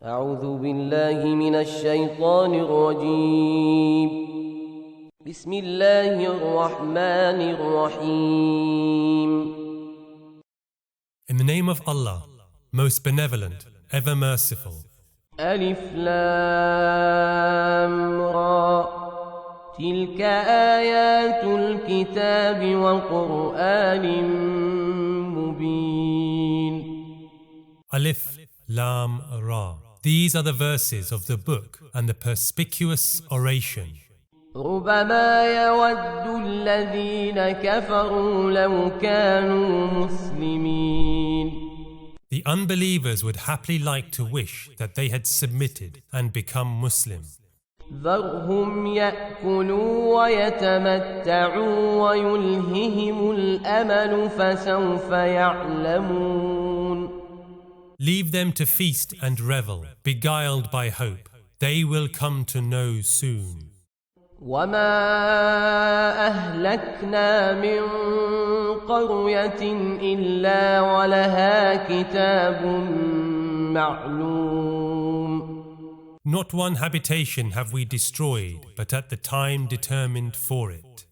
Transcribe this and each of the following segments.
أعوذ بالله من الشيطان الرجيم. بسم الله الرحمن الرحيم. In the name of Allah, most benevolent, ever merciful. ألف لام را تلك آيات الكتاب وقرآن مبين. Alif, Lam, Ra. These are the verses of the book and the perspicuous oration. ربما يود الذين كفروا لو كانوا مسلمين. The unbelievers would happily like to wish that they had submitted and become Muslim. ذرهم يأكلوا ويتمتعوا ويلههم الأمل فسوف يعلمون. Leave them to feast and revel, beguiled by hope. They will come to know soon. وما أهلكنا من قرية إلا ولها كتاب معلوم. Not one habitation have we destroyed, but at the time determined for it.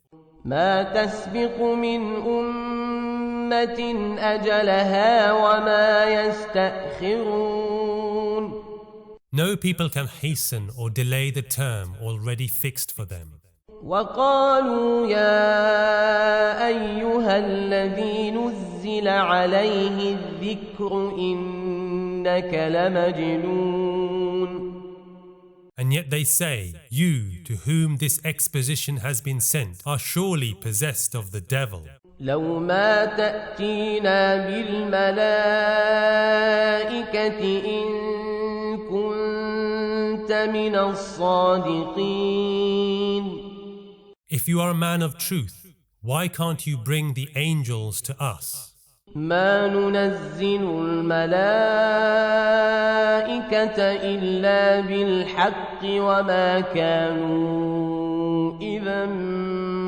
ما تسبق من أمة أجلها وما يستأخرون. No people can hasten or delay the term already fixed for them. وقالوا يا أيها الذي نزل عليه الذكر إنك لمجنون. And yet they say, you to whom this exposition has been sent are surely possessed of the devil. لو ما تأتينا بالملائكة إن كنت من الصادقين. If you are a man of truth, why can't you bring the angels to us? ما ننزل الملائكة إلا بالحق وما كانوا إذا منظرين.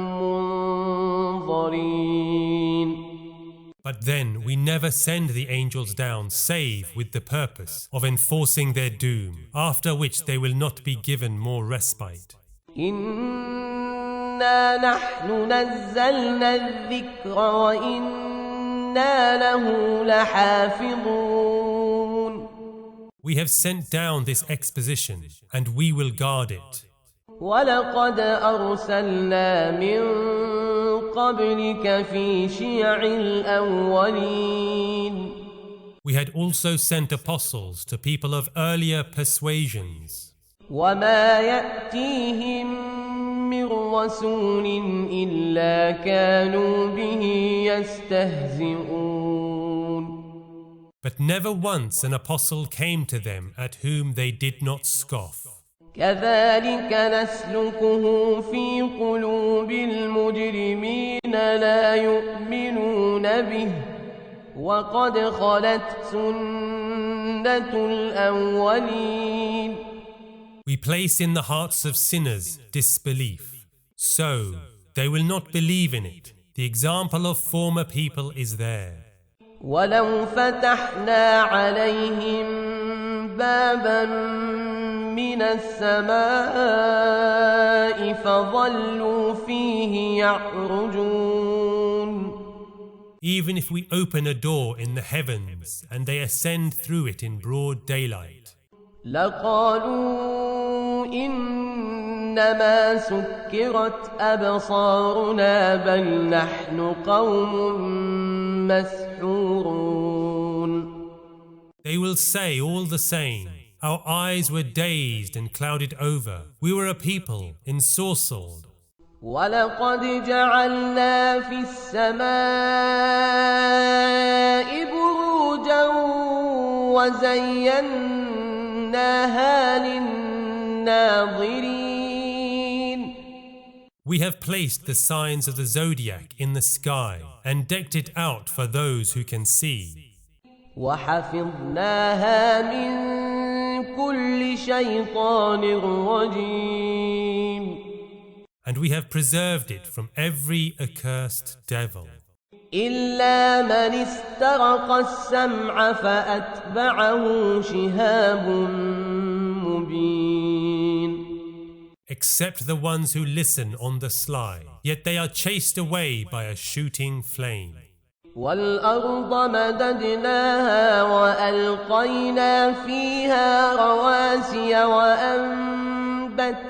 But then we never send the angels down save with the purpose of enforcing their doom, after which they will not be given more respite. إنا نحن نزلنا الذكر وإنا له لحافظون. We have sent down this exposition, and we will guard it. ولقد أرسلنا من قبلك في شيع الأولين. We had also sent apostles to people of earlier persuasions. وما يأتيهم من رسول إلا كانوا به يستهزئون. But never once an apostle came to them at whom they did not scoff. كذلك نسلكه في قلوب المجرمين لا يؤمنون به وقد خلت سنة الأولين. We place in the hearts of sinners disbelief. So they will not believe in it. The example of former people is there. ولو فتحنا عليهم بابا من السماء فظلوا فيه يعرجون. Even if we open a door in the heavens and they ascend through it in broad daylight, لقالوا إنما سكرت أبصارنا بل نحن قوم مسحورون. they will say all the same, our eyes were dazed and clouded over. We were a people ensorcelled. ولقد جعلنا في السماء بروجا وزيناها للناظرين. We have placed the signs of the zodiac in the sky and decked it out for those who can see. وحفظناها من كل شيطان رجيم. And we have preserved it from every accursed devil. إلا من استرق السمع فأتبعه شهاب مبين. Except the ones who listen on the sly, yet they are chased away by a shooting flame. والأرض مددناها وألقينا فيها رواسي وأنبتنا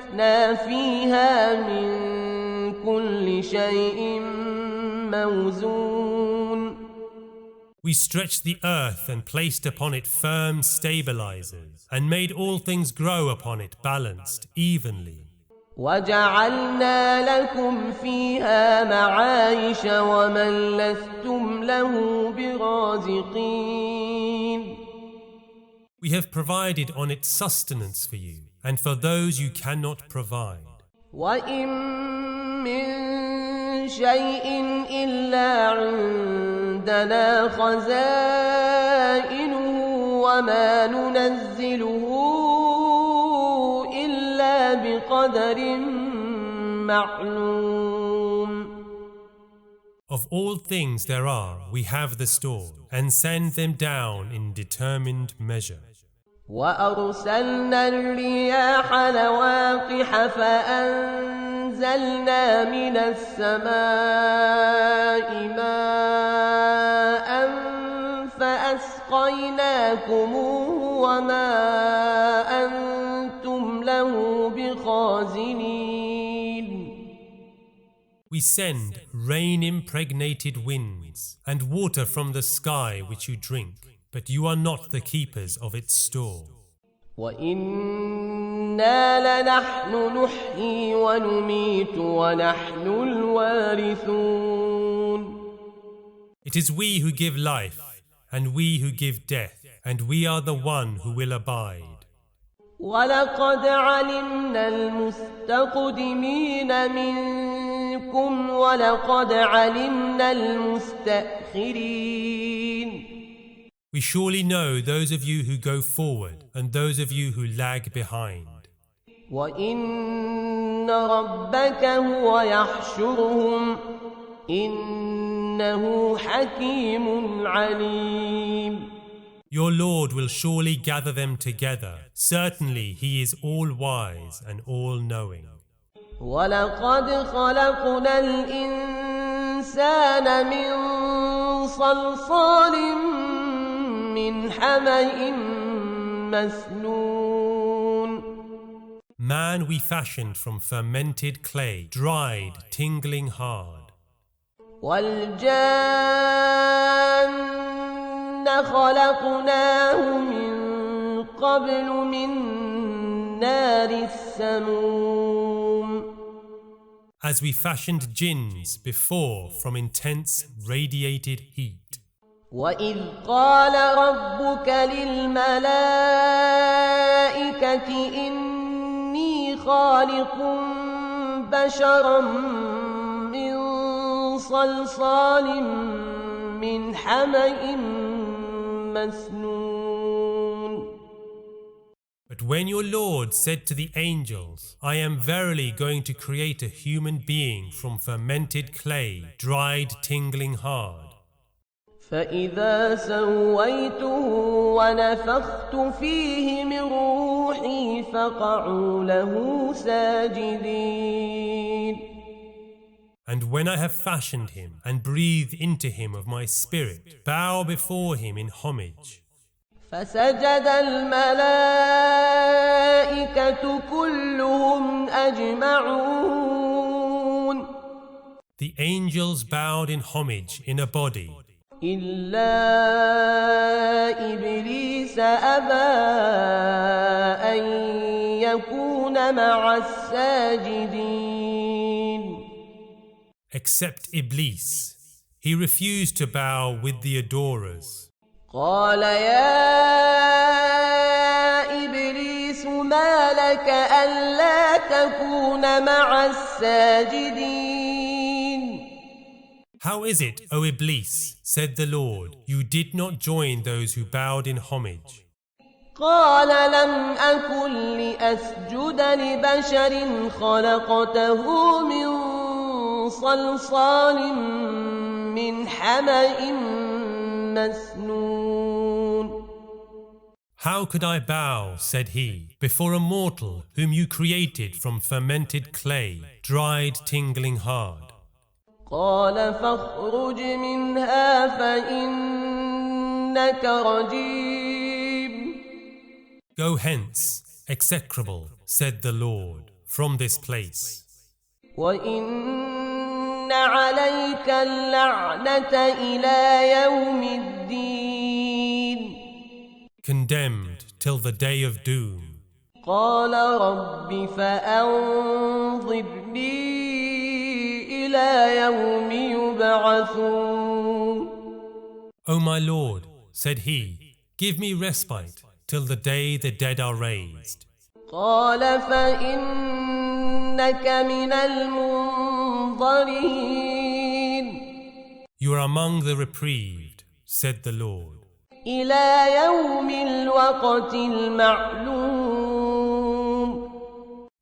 فيها من كل شيء موزون. We stretched the earth and placed upon it firm stabilizers, and made all things grow upon it balanced, evenly. وجعلنا لكم فيها معايش ومن لستم له برازقين. We have provided on it sustenance for you, and for those you cannot provide. وإن من شيء إلا عندنا خزائنه وما ننزله إلا بقدر معلوم. Of all things there are, we have the store, and send them down in determined measure. وأرسلنا الرياح لواقح فأنزلنا من السماء ماء فأسقيناكموه وما أنتم له بخازنين. We send rain-impregnated winds and water from the sky which you drink, but you are not the keepers of its store. وَإِنَّا لَنَحْنُ نُحْيِي وَنُمِيتُ وَنَحْنُ الْوَارِثُونَ. It is we who give life, and we who give death, and we are the one who will abide. وَلَقَدْ عَلِمْنَا الْمُسْتَقْدِمِينَ مِنكُمْ وَلَقَدْ عَلِمْنَا الْمُسْتَأْخِرِينَ. We surely know those of you who go forward and those of you who lag behind. وَإِنَّ رَبَّكَ هُوَ يَحْشُرُهُمْ إِنَّهُ حَكِيمٌ عَلِيمٌ. Your Lord will surely gather them together. Certainly He is all-wise and all-knowing. وَلَقَدْ خَلَقْنَا الْإِنسَانَ مِنْ صَلْصَالٍ مِنْ حَمَإٍ مَسْنُونٍ. Man we fashioned from fermented clay, dried, tingling hard. وَالْجَانَّ خَلَقْنَاهُ مِنْ قَبْلُ مِنْ نَارِ السَّمُومِ. As we fashioned jinns before from intense radiated heat. وَإِذْ قَالَ رَبُّكَ لِلْمَلَائِكَةِ إِنِّي خَالِقٌ بَشَرًا مِّن صَلْصَالٍ مِّنْ حَمَإٍ مسنون. But when your Lord said to the angels, I am verily going to create a human being from fermented clay, dried, tingling hard. فَإِذَا سَوَّيْتُهُ وَنَفَخْتُ فِيهِ مِنْ رُوحِي فَقَعُوا لَهُ سَاجِدِينَ. And when I have fashioned him and breathed into him of my spirit, bow before him in homage. فَسَجَدَ الْمَلَائِكَةُ كُلُّهُمْ أَجْمَعُونَ. The angels bowed in homage in a body. إِلَّا إِبْلِيسَ أَبَى أَن يَكُونَ مَعَ السَّاجِدِينَ. Except Iblis. He refused to bow with the adorers. قال يا إبليس ما لك ألا تكون مع الساجدين. How is it, O Iblis, said the Lord, you did not join those who bowed in homage? قال لم أكن لأسجد لبشر خلقته من صلصال من حمإ مسنون. How could I bow, said he, before a mortal whom you created from fermented clay, dried, tingling hard? قال فاخرج منها فإنك رجيم. Go hence, execrable, said the Lord, from this place. وإن عليك اللعنة إلى يوم الدين. Condemned till the day of doom. قال رب فأنظرني إلى يوم يبعثون. O my Lord, said he, give me respite till the day the dead are raised. قال فإنك من المنظرين. You are among the reprieved, said the Lord, إلى يوم الوقت المعلوم.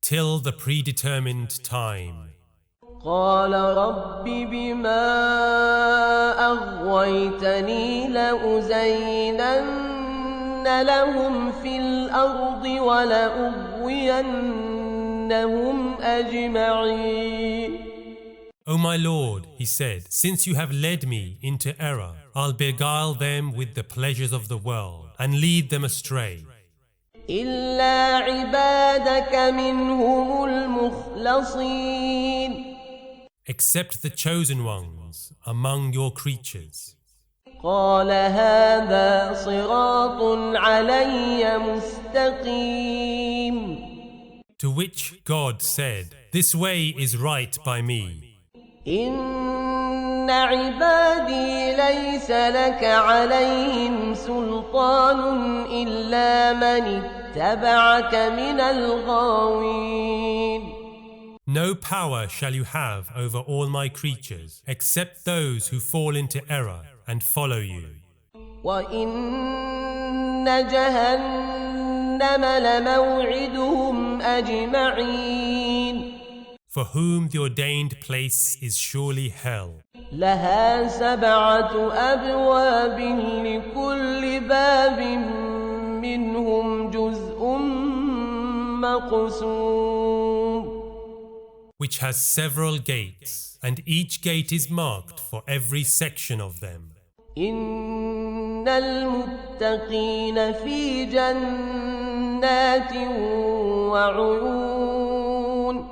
till the predetermined time. قال رب بما أغويتني لأزينن لهم في الأرض ولأغوينهم أجمعين. O my Lord, he said, since you have led me into error, I'll beguile them with the pleasures of the world and lead them astray. إلا عبادك منهم المخلصين. Except the chosen ones among your creatures. قال هذا صراط علي مستقيم. To which God said, this way is right by me. إن عبادي ليس لك عليهم سلطان إلا من اتبعك من الغاوين. No power shall you have over all my creatures, except those who fall into error and follow you. وإن جهنم لموعدهم أجمعين. For whom the ordained place is surely hell. لها 7 أبواب لكل باب منهم جزء مقسوم. Which has several gates, and each gate is marked for every section of them. إن المتقين في جنات وعيون.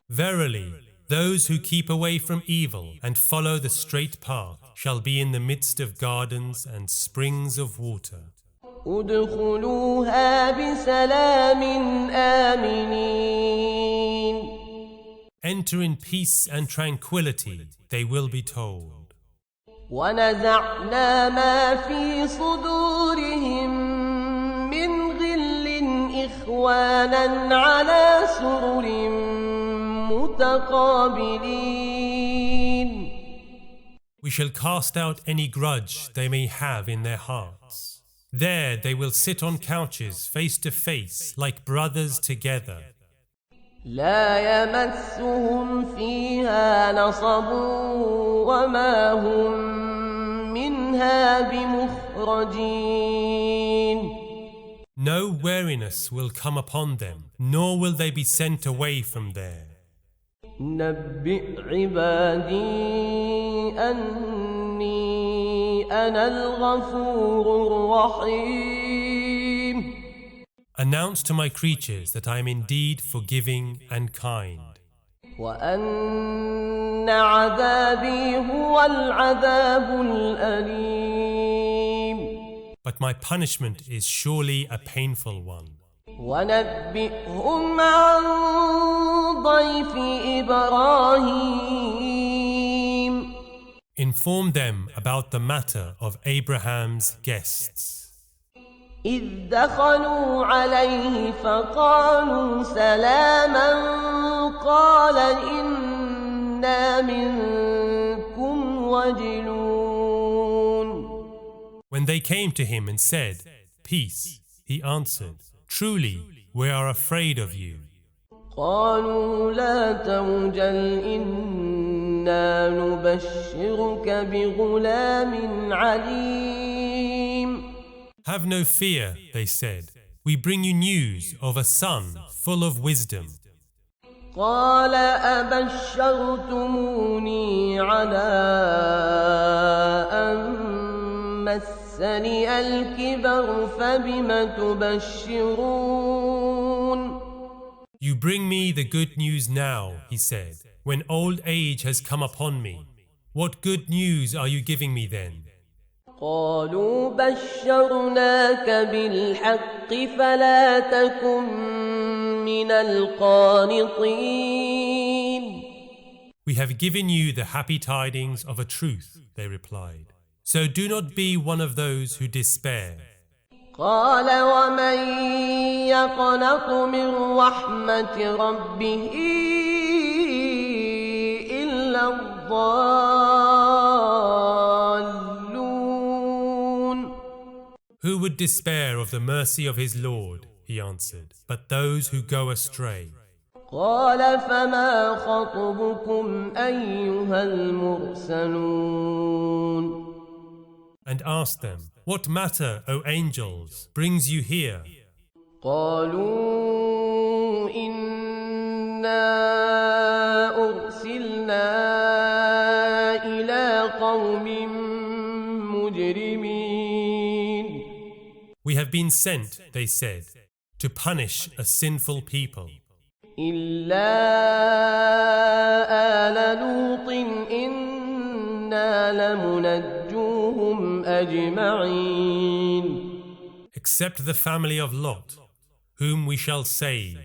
Verily, those who keep away from evil and follow the straight path shall be in the midst of gardens and springs of water. ادخلوها بسلام آمنين. Enter in peace and tranquility, they will be told. ونزعنا ما في صدورهم من غل إخوانا على سرر متقابلين. We shall cast out any grudge they may have in their hearts. There they will sit on couches face to face like brothers together. لا يمسهم فيها نصب وما هم منها بمخرجين. No weariness will come upon them, nor will they be sent away from there. نبئ عبادي أني أنا الغفور الرحيم. Announce to my creatures that I am indeed forgiving and kind. وأن عذابي هو العذاب الأليم. But my punishment is surely a painful one. ونبئهم عن ضيف إبراهيم. Inform them about the matter of Abraham's guests. إذ دخلوا عليه فقالوا سلاما قال إنا منكم وجلون. When they came to him and said, peace, he answered, truly, we are afraid of you. قالوا لا توجل إنا نبشرك بغلام عليم. Have no fear, they said. We bring you news of a son full of wisdom. قال أبشرتموني على أن مسني الكبر فبم تبشرون. You bring me the good news now, he said, when old age has come upon me. What good news are you giving me then? قالوا بشرناك بالحق فلا تكن من القانطين. We have given you the happy tidings of a truth, they replied. So do not be one of those who despair. قال ومن يقنط من رحمة ربه إلا الضالون. Who would despair of the mercy of his Lord, he answered, but those who go astray. قال فما خطبكم أيها المرسلون. And asked them, what matter, O angels, brings you here? قالوا إنا أرسلنا إلى قوم مجرمين. We have been sent, they said, to punish a sinful people. إلا آل لوط إنا لمنجوهم أجمعين. Except the family of Lot, whom we shall save.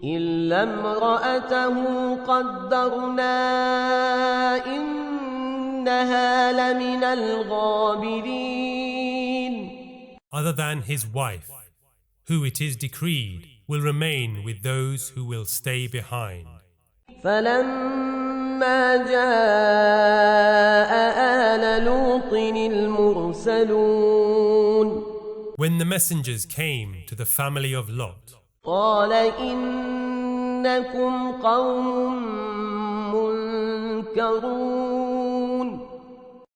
إلا امرأته قدرنا إنها لمن الغابرين. Other than his wife, who it is decreed will remain with those who will stay behind. فلما جاء آل لوط المرسلون. When the messengers came to the family of Lot, قال إنكم قوم منكرون.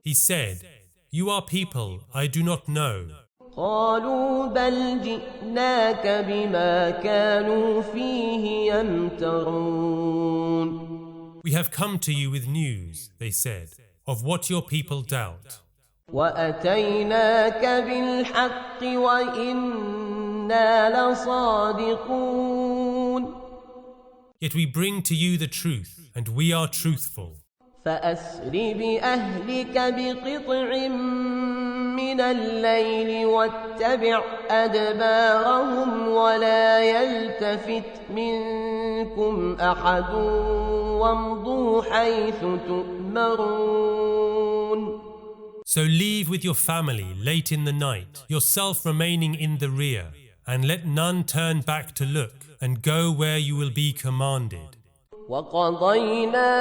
he said, you are people I do not know. قالوا بل جئناك بما كانوا فيه يمترون. We have come to you with news, they said, of what your people doubt. وأتيناك بالحق وإنا لصادقون. Yet we bring to you the truth, and we are truthful. فأسر بأهلك بقطع من الليل واتبع أدبارهم ولا يلتفت منكم أحد وامضوا حيث تؤمرون. So leave with your family late in the night, yourself remaining in the rear, and let none turn back to look, and go where you will be commanded. وقضينا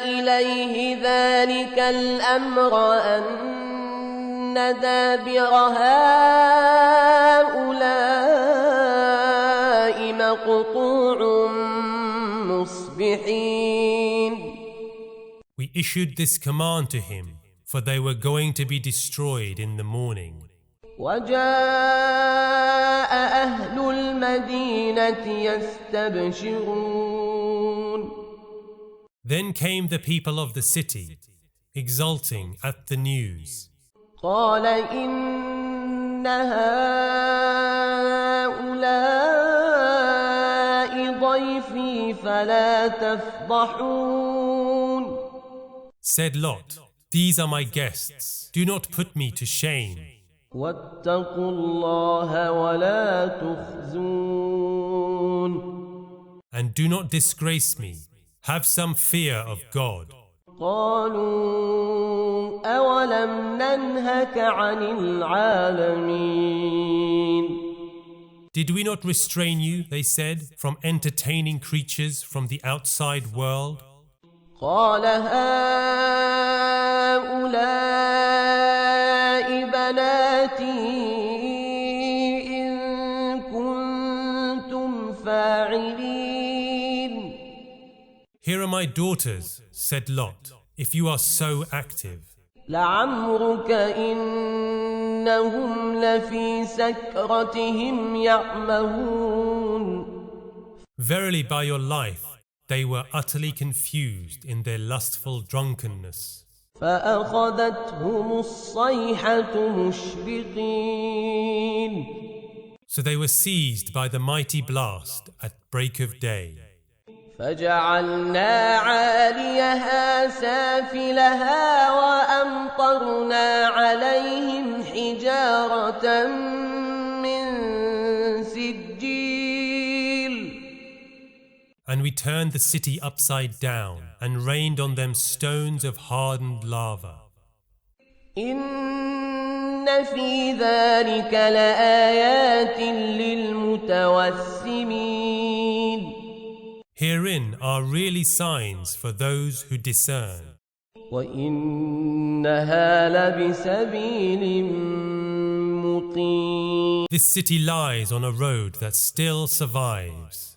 إليه ذلك الأمر أن دابر هؤلاء مقطوع مصبحين. We issued this command to him, for they were going to be destroyed in the morning. وجاء أهل المدينة يستبشرون. Then came the people of the city, exulting at the news. قال إن هؤلاء ضيفي فلا تفضحون. Said Lot, these are my guests, do not put me to shame. واتقوا الله ولا تخزون. And do not disgrace me, have some fear of God. قالوا أولم ننهك عن العالمين. Did we not restrain you, they said, from entertaining creatures from the outside world? قال هؤلاء بناتي إن كنتم فاعلين. Here are my daughters, said Lot, if you are so active. لعمرك إنهم لفي سكرتهم يعمهون. Verily by your life, they were utterly confused in their lustful drunkenness. فأخذتهم الصيحة مشرقين. So they were seized by the mighty blast at break of day. فجعلنا عاليها سافلها وأمطرنا عليهم حجارة من سجيل. And we turned the city upside down and rained on them stones of hardened lava. إن في ذلك لآيات للمتوسمين. Herein are really signs for those who discern. وإنها لبسبيل مقيم. This city lies on a road that still survives.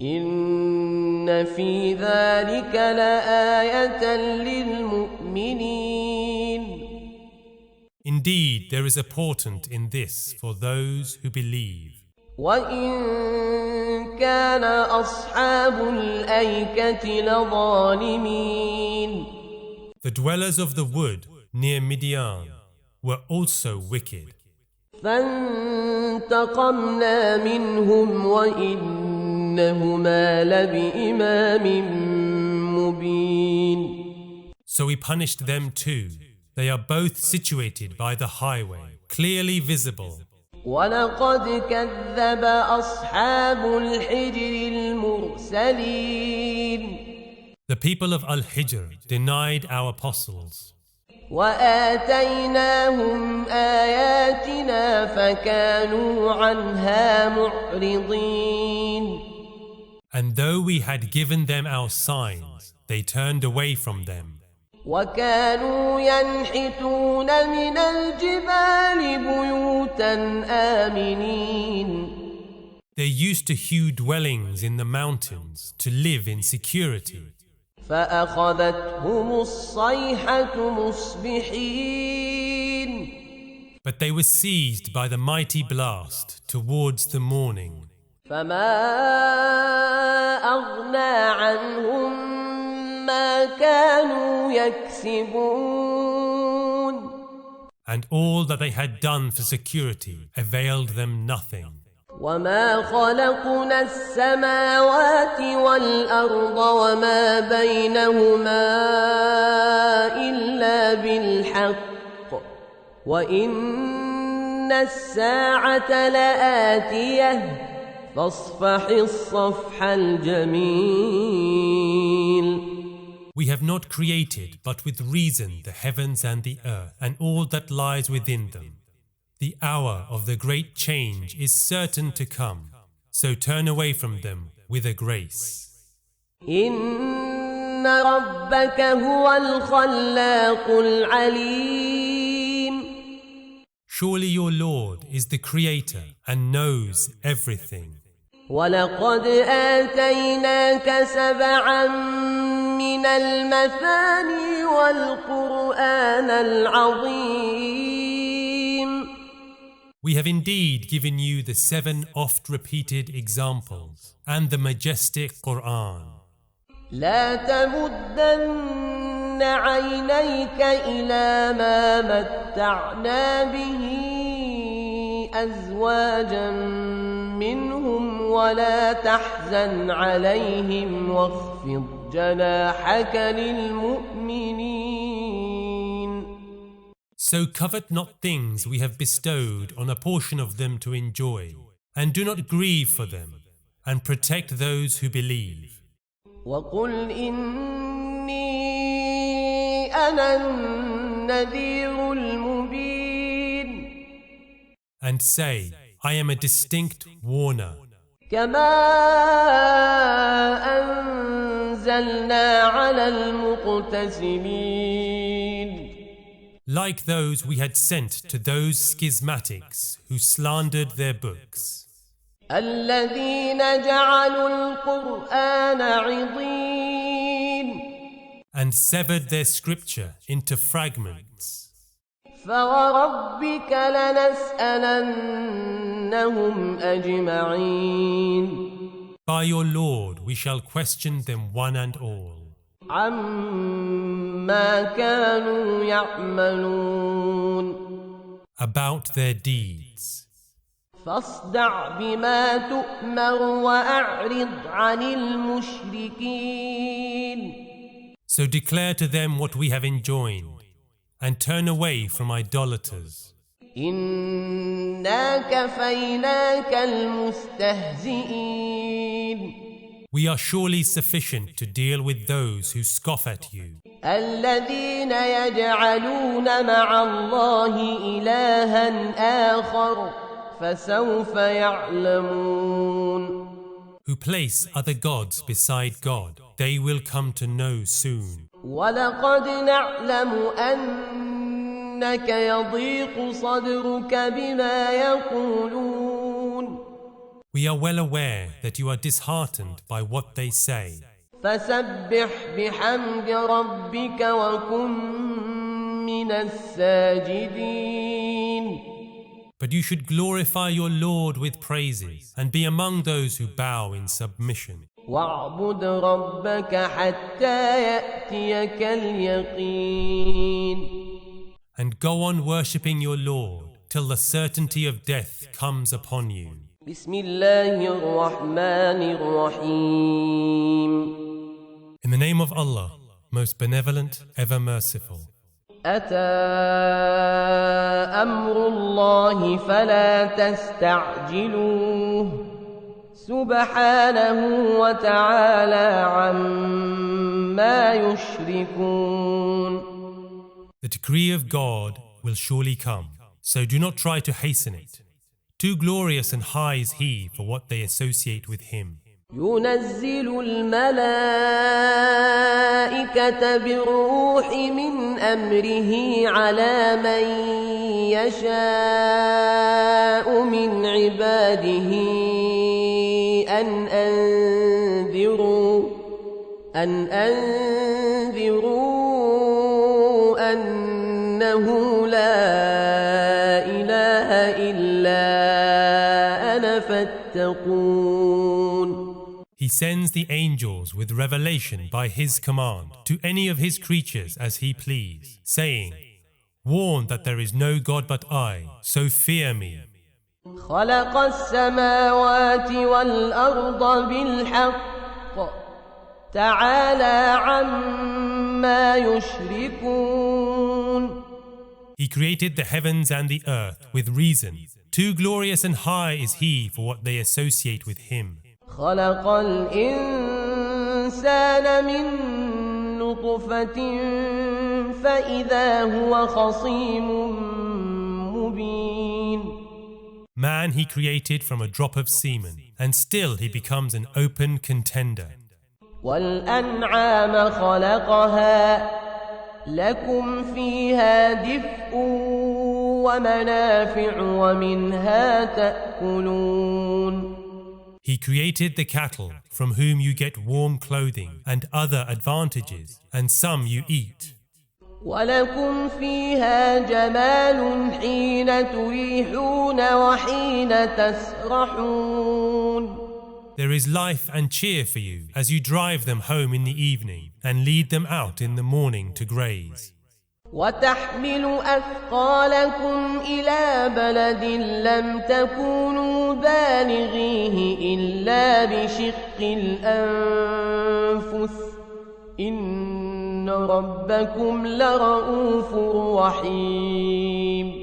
إن في ذلك لآية للمؤمنين. Indeed, there is a portent in this for those who believe. وإن كان أصحاب الأيكة لظالمين. The dwellers of the wood near Midian were also wicked. فانتقمنا منهم وإنهما لبإمام مبين. So we punished them too. They are both situated by the highway, clearly visible. ولقد كذب أصحاب الحجر المرسلين. The people of Al-Hijr denied our apostles. وآتيناهم آياتنا فكانوا عنها معرضين. And though we had given them our signs, they turned away from them. وكانوا ينحتون من الجبال بيوتا آمنين. They used to hew dwellings in the mountains to live in security. فأخذتهم الصيحة مصبحين. But they were seized by the mighty blast towards the morning. فما أغنى عنهم ما كانوا يكسبون. And all that they had done for security availed them nothing. وما خلقنا السماوات والأرض وما بينهما إلا بالحق وإن الساعة لآتية فاصفح الصفح الجميل. We have not created but with reason the heavens and the earth and all that lies within them. The hour of the great change is certain to come, so turn away from them with a grace. إن ربك هو الخلاق العليم. Surely your Lord is the Creator and knows everything. ولقد آتيناك سبعا من المثاني والقرآن العظيم. We have indeed given you the 7 oft-repeated examples and the majestic Quran. لا تمدن عينيك إلى ما متعنا به أزواجا منهم ولا تحزن عليهم واخفض جناحك للمؤمنين. So covet not things we have bestowed on a portion of them to enjoy, and do not grieve for them, and protect those who believe. وقل إني أنا النذير المبين. And say, I am a distinct warner. كما أنزلنا على المقتسمين. Like those we had sent to those schismatics who slandered their books. الذين جعلوا القرآن عضين. and severed their scripture into fragments. فوربك لنسألنهم أجمعين By your Lord we shall question them one and all عما كانوا يعملون about their deeds. فاصدع بما تؤمر وأعرض عن المشركين So declare to them what we have enjoined, and turn away from idolaters. إنا كفيناك المستهزئين We are surely sufficient to deal with those who scoff at you, الذين يجعلون مع الله إلها آخر فسوف يعلمون who place other gods beside God. They will come to know soon. ولقد نعلم أنك يضيق صدرك بما يقولون We are well aware that you are disheartened by what they say. فسبح بحمد ربك وكن من الساجدين But you should glorify your Lord with praises and be among those who bow in submission. واعبد ربك حتى يأتيك اليقين And go on worshipping your Lord till the certainty of death comes upon you. بسم الله الرحمن الرحيم In the name of Allah, most benevolent, ever merciful. أتى أمر الله فلا تستعجلوه سبحانه وتعالى عما يشركون The decree of God will surely come, so do not try to hasten it. Too glorious and high is He for what they associate with Him. ينزل الملائكة بالروح من أمره على من يشاء من عباده أن أنذروا أنه لا إله إلا أنا فاتقون He sends the angels with revelation by His command to any of His creatures as He please, saying, Warn that there is no God but I, so fear me. خلق السماوات والأرض بالحق تعالى عما يشركون He created the heavens and the earth with reason. Too glorious and high is He for what they associate with Him. خلق الإنسان من نطفة فإذا هو خصيم مبين Man He created from a drop of semen, and still he becomes an open contender. والأنعام خلقها لكم فيها دفء ومنافع ومنها تأكلون He created the cattle, from whom you get warm clothing and other advantages, and some you eat. ولكم فيها جمال حين تريحون وحين تسرحون There is life and cheer for you as you drive them home in the evening and lead them out in the morning to graze. وتحمل أثقالكم إلى بلد لم تكونوا بالغيه إلا بشق الأنفس إن ربكم لرؤوف رحيم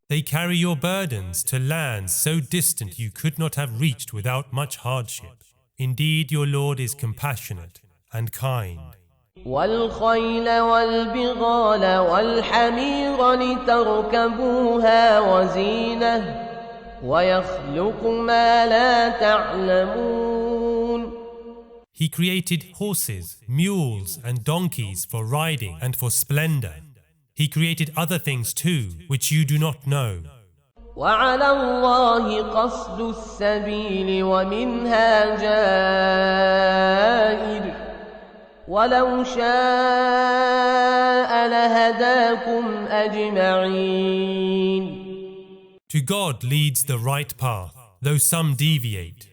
They carry your burdens to lands so distant you could not have reached without much hardship. Indeed, your Lord is compassionate and kind. والخيل والبغال والحمير لتركبوها وزينة ويخلق ما لا تعلمون He created horses, mules, and donkeys for riding and for splendor. He created other things too, which you do not know. وعلى الله قصد السبيل ومنها جائر ولو شاء لهداكم أجمعين. To God leads the right path, though some deviate.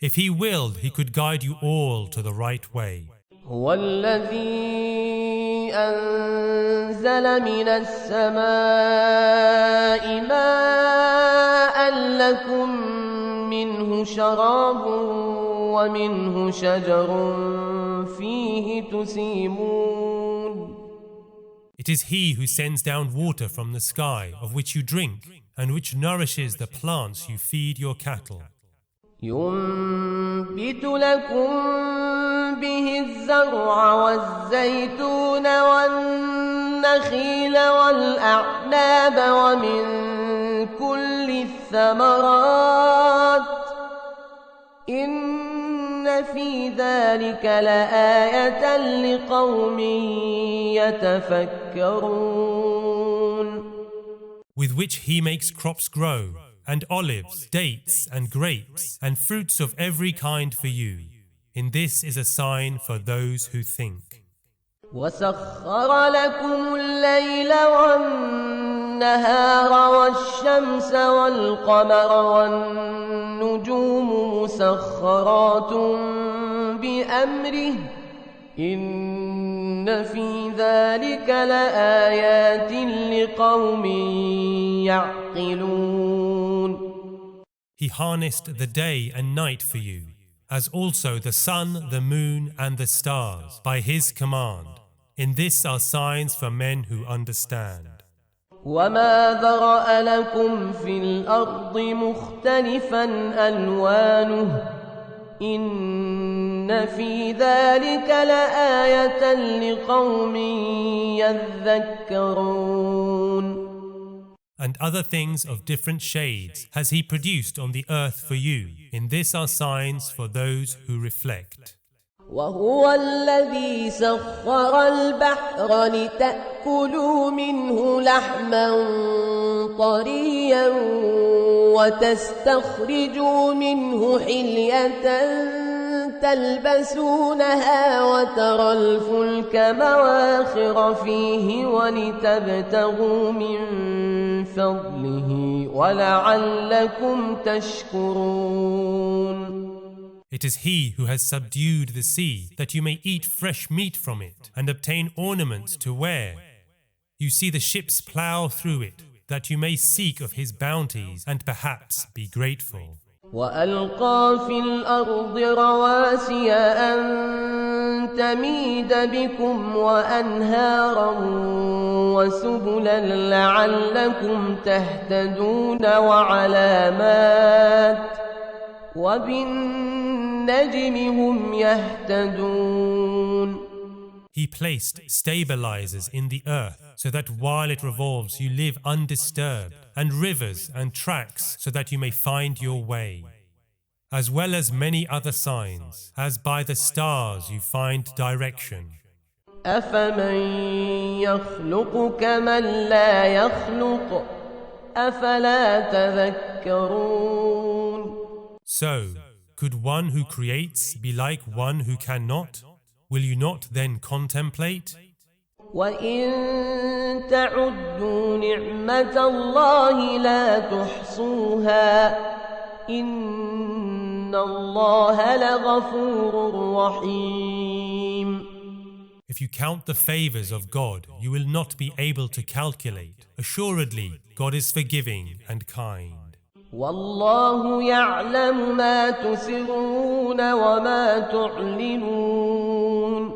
If He willed, He could guide you all to the right way. هو الذي أنزل من السماء ماء لكم منه شراب ومنه شجر فيه تسيمون. It is He who sends down water from the sky, of which you drink, and which nourishes the plants you feed your cattle. ينبت لكم به الزرع والزيتون والنخيل والأعناب ومن كل الثمرات إن في ذلك لآية لقوم يتفكرون. With which He makes crops grow, and olives, dates, and grapes, and fruits of every kind for you. In this is a sign for those who think. وسخر لكم الليل والنهار والشمس والقمر والنجوم مسخرات بأمره إن في ذلك لآيات لقوم يعقلون. He harnessed the day and night for you, as also the sun, the moon, and the stars, by His command. In this are signs for men who understand. وما ذرأ لكم في الأرض مختلفا ألوانه إن في ذلك لآية لقوم يذكرون. And other things of different shades has He produced on the earth for you. In this are signs for those who reflect. وهو الذي سخر البحر لتأكلوا منه لحما طريا وتستخرجوا منه حلية تلبسونها وترى الفلك مواخر فيه ولتبتغوا من فضله ولعلكم تشكرون. It is He who has subdued the sea, that you may eat fresh meat from it, and obtain ornaments to wear. You see the ships plough through it, that you may seek of His bounties, and perhaps be grateful. وألقى في الأرض رواسي أن تميد بكم وأنهارا وسبلا لعلكم تهتدون وعلامات وبالنجم هم يهتدون. He placed stabilizers in the earth, so that while it revolves you live undisturbed, and rivers and tracks, so that you may find your way, as well as many other signs, as by the stars you find direction. أفمن يخلق كمن لا يخلق أفلا تذكرون. So, could one who creates be like one who cannot? Will you not then contemplate? وَإِن تَعُدُّوا نِعْمَةَ اللَّهِ لَا تُحْصُوهَا إِنَّ اللَّهَ لَغَفُورٌ رَحِيمٌ. If you count the favors of God, you will not be able to calculate. Assuredly, God is forgiving and kind. وَاللَّهُ يَعْلَمُ مَا تُسِرُّونَ وَمَا تُعْلِنُونَ.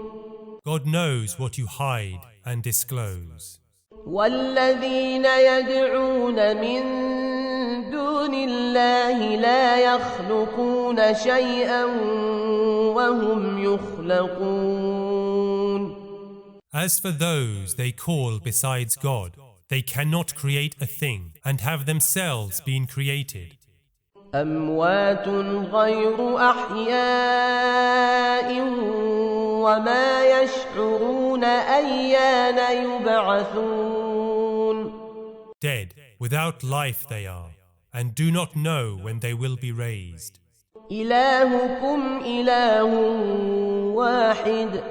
God knows what you hide and disclose. وَالَّذِينَ يَدْعُونَ مِن دُونِ اللَّهِ لَا يَخْلُقُونَ شَيْئًا وَهُمْ يُخْلَقُونَ. As for those they call besides God, they cannot create a thing and have themselves been created. أموات غير أحياء وما يشعرون أيان يبعثون. Dead, without life they are, and do not know when they will be raised. إلهكم إله واحد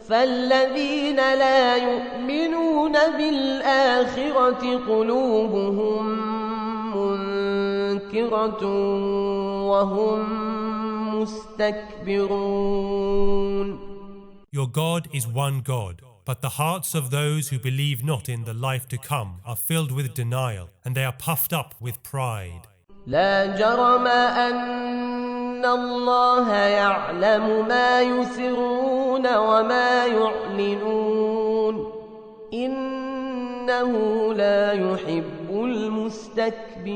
فالذين لا يؤمنون بالآخرة قلوبهم منكرة وهم مستكبرون. Your God is one God, but the hearts of those who believe not in the life to come are filled with denial, and they are puffed up with pride. لا جرم أن الله يعلم ما يسرون وما يعلنون إنه لا يحب المستكبرين.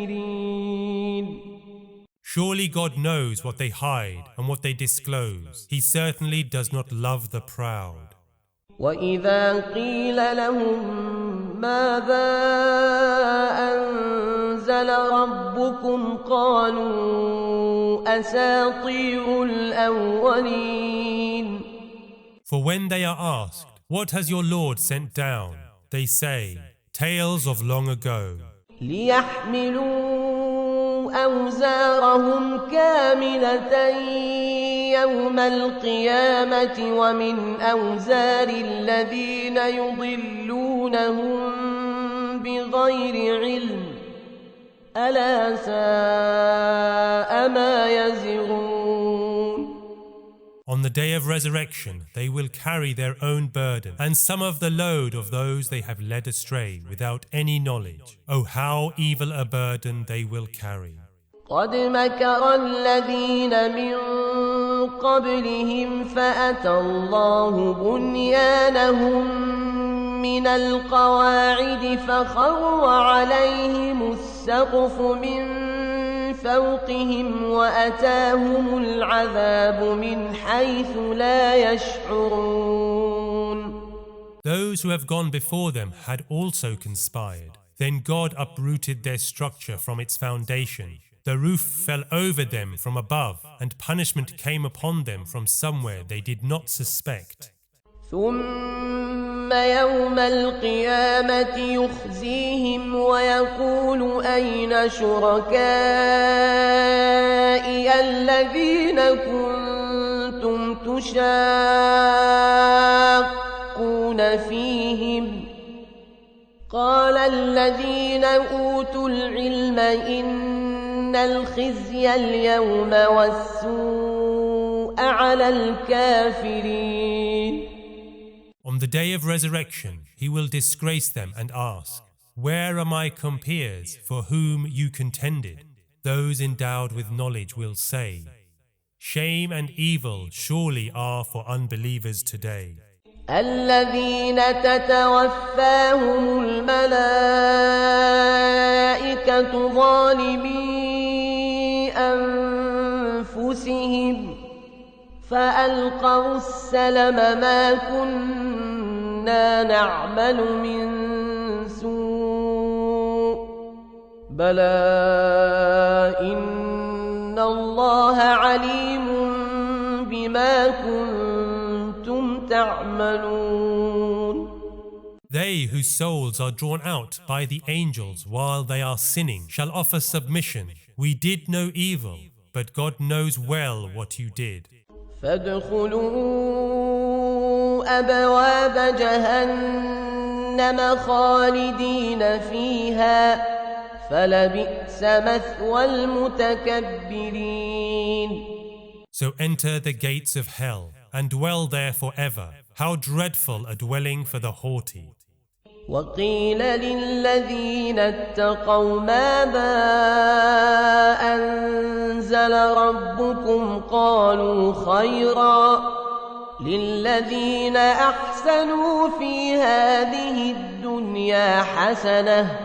Surely God knows what they hide and what they disclose. He certainly does not love the proud. وإذا قيل لهم ماذا أنزل ربكم قالوا أساطير الأولين. For when they are asked, what has your Lord sent down? They say, tales of long ago. ليحملوا أوزارهم كاملة يوم القيامة ومن أوزار الذين يضلونهم بغير علم ألا ساء ما يزرون. On the day of resurrection, they will carry their own burden and some of the load of those they have led astray without any knowledge. Oh, how evil a burden they will carry. قد مكر الذين من قبلهم فأتى الله بنيانهم من القواعد فخر عليهم السقف من فوقهم وأتاهم العذاب من حيث لا يشعرون. Those who have gone before them had also conspired. Then God uprooted their structure from its foundation. The roof fell over them from above, and punishment came upon them from somewhere they did not suspect. ثم يوم القيامة يخزيهم ويقول أين شركائي الذين كنتم تشاقون فيهم قال الذين أوتوا العلم إن الخزي اليوم والسوء على الكافرين. On the day of resurrection, he will disgrace them and ask, where are my compeers for whom you contended? Those endowed with knowledge will say, shame and evil surely are for unbelievers today. الذين تتوفاهم الملائكة ظالمي أنفسهم فألقوا السلم ما كنا نعمل من سوء بلى إن الله عليم بما كنتم تعملون. They whose souls are drawn out by the angels while they are sinning shall offer submission. We did no evil, but God knows well what you did. فادخلوا أبواب جهنم خالدين فيها فلبئس مثوى المتكبرين. So enter the gates of hell and dwell there forever. How dreadful a dwelling for the haughty. وقيل للذين اتقوا ماذا أنزل ربكم قالوا خيرا للذين أحسنوا في هذه الدنيا حسنة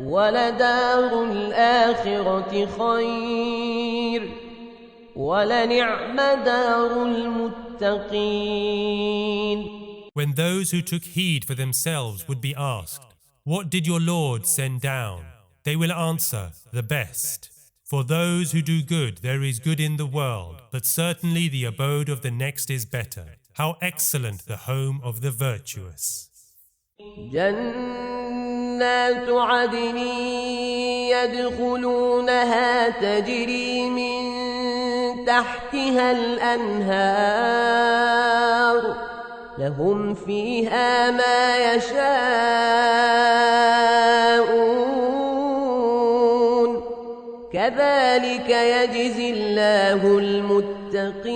ولدار الآخرة خير ولنعم دار المتقين. When those who took heed for themselves would be asked, what did your Lord send down? They will answer, the best. For those who do good, there is good in the world, but certainly the abode of the next is better. How excellent the home of the virtuous. جنات عدن يدخلونها تجري من تحتها الأنهار لهم فيها ما يشاءون كذلك يجزي الله المتقين.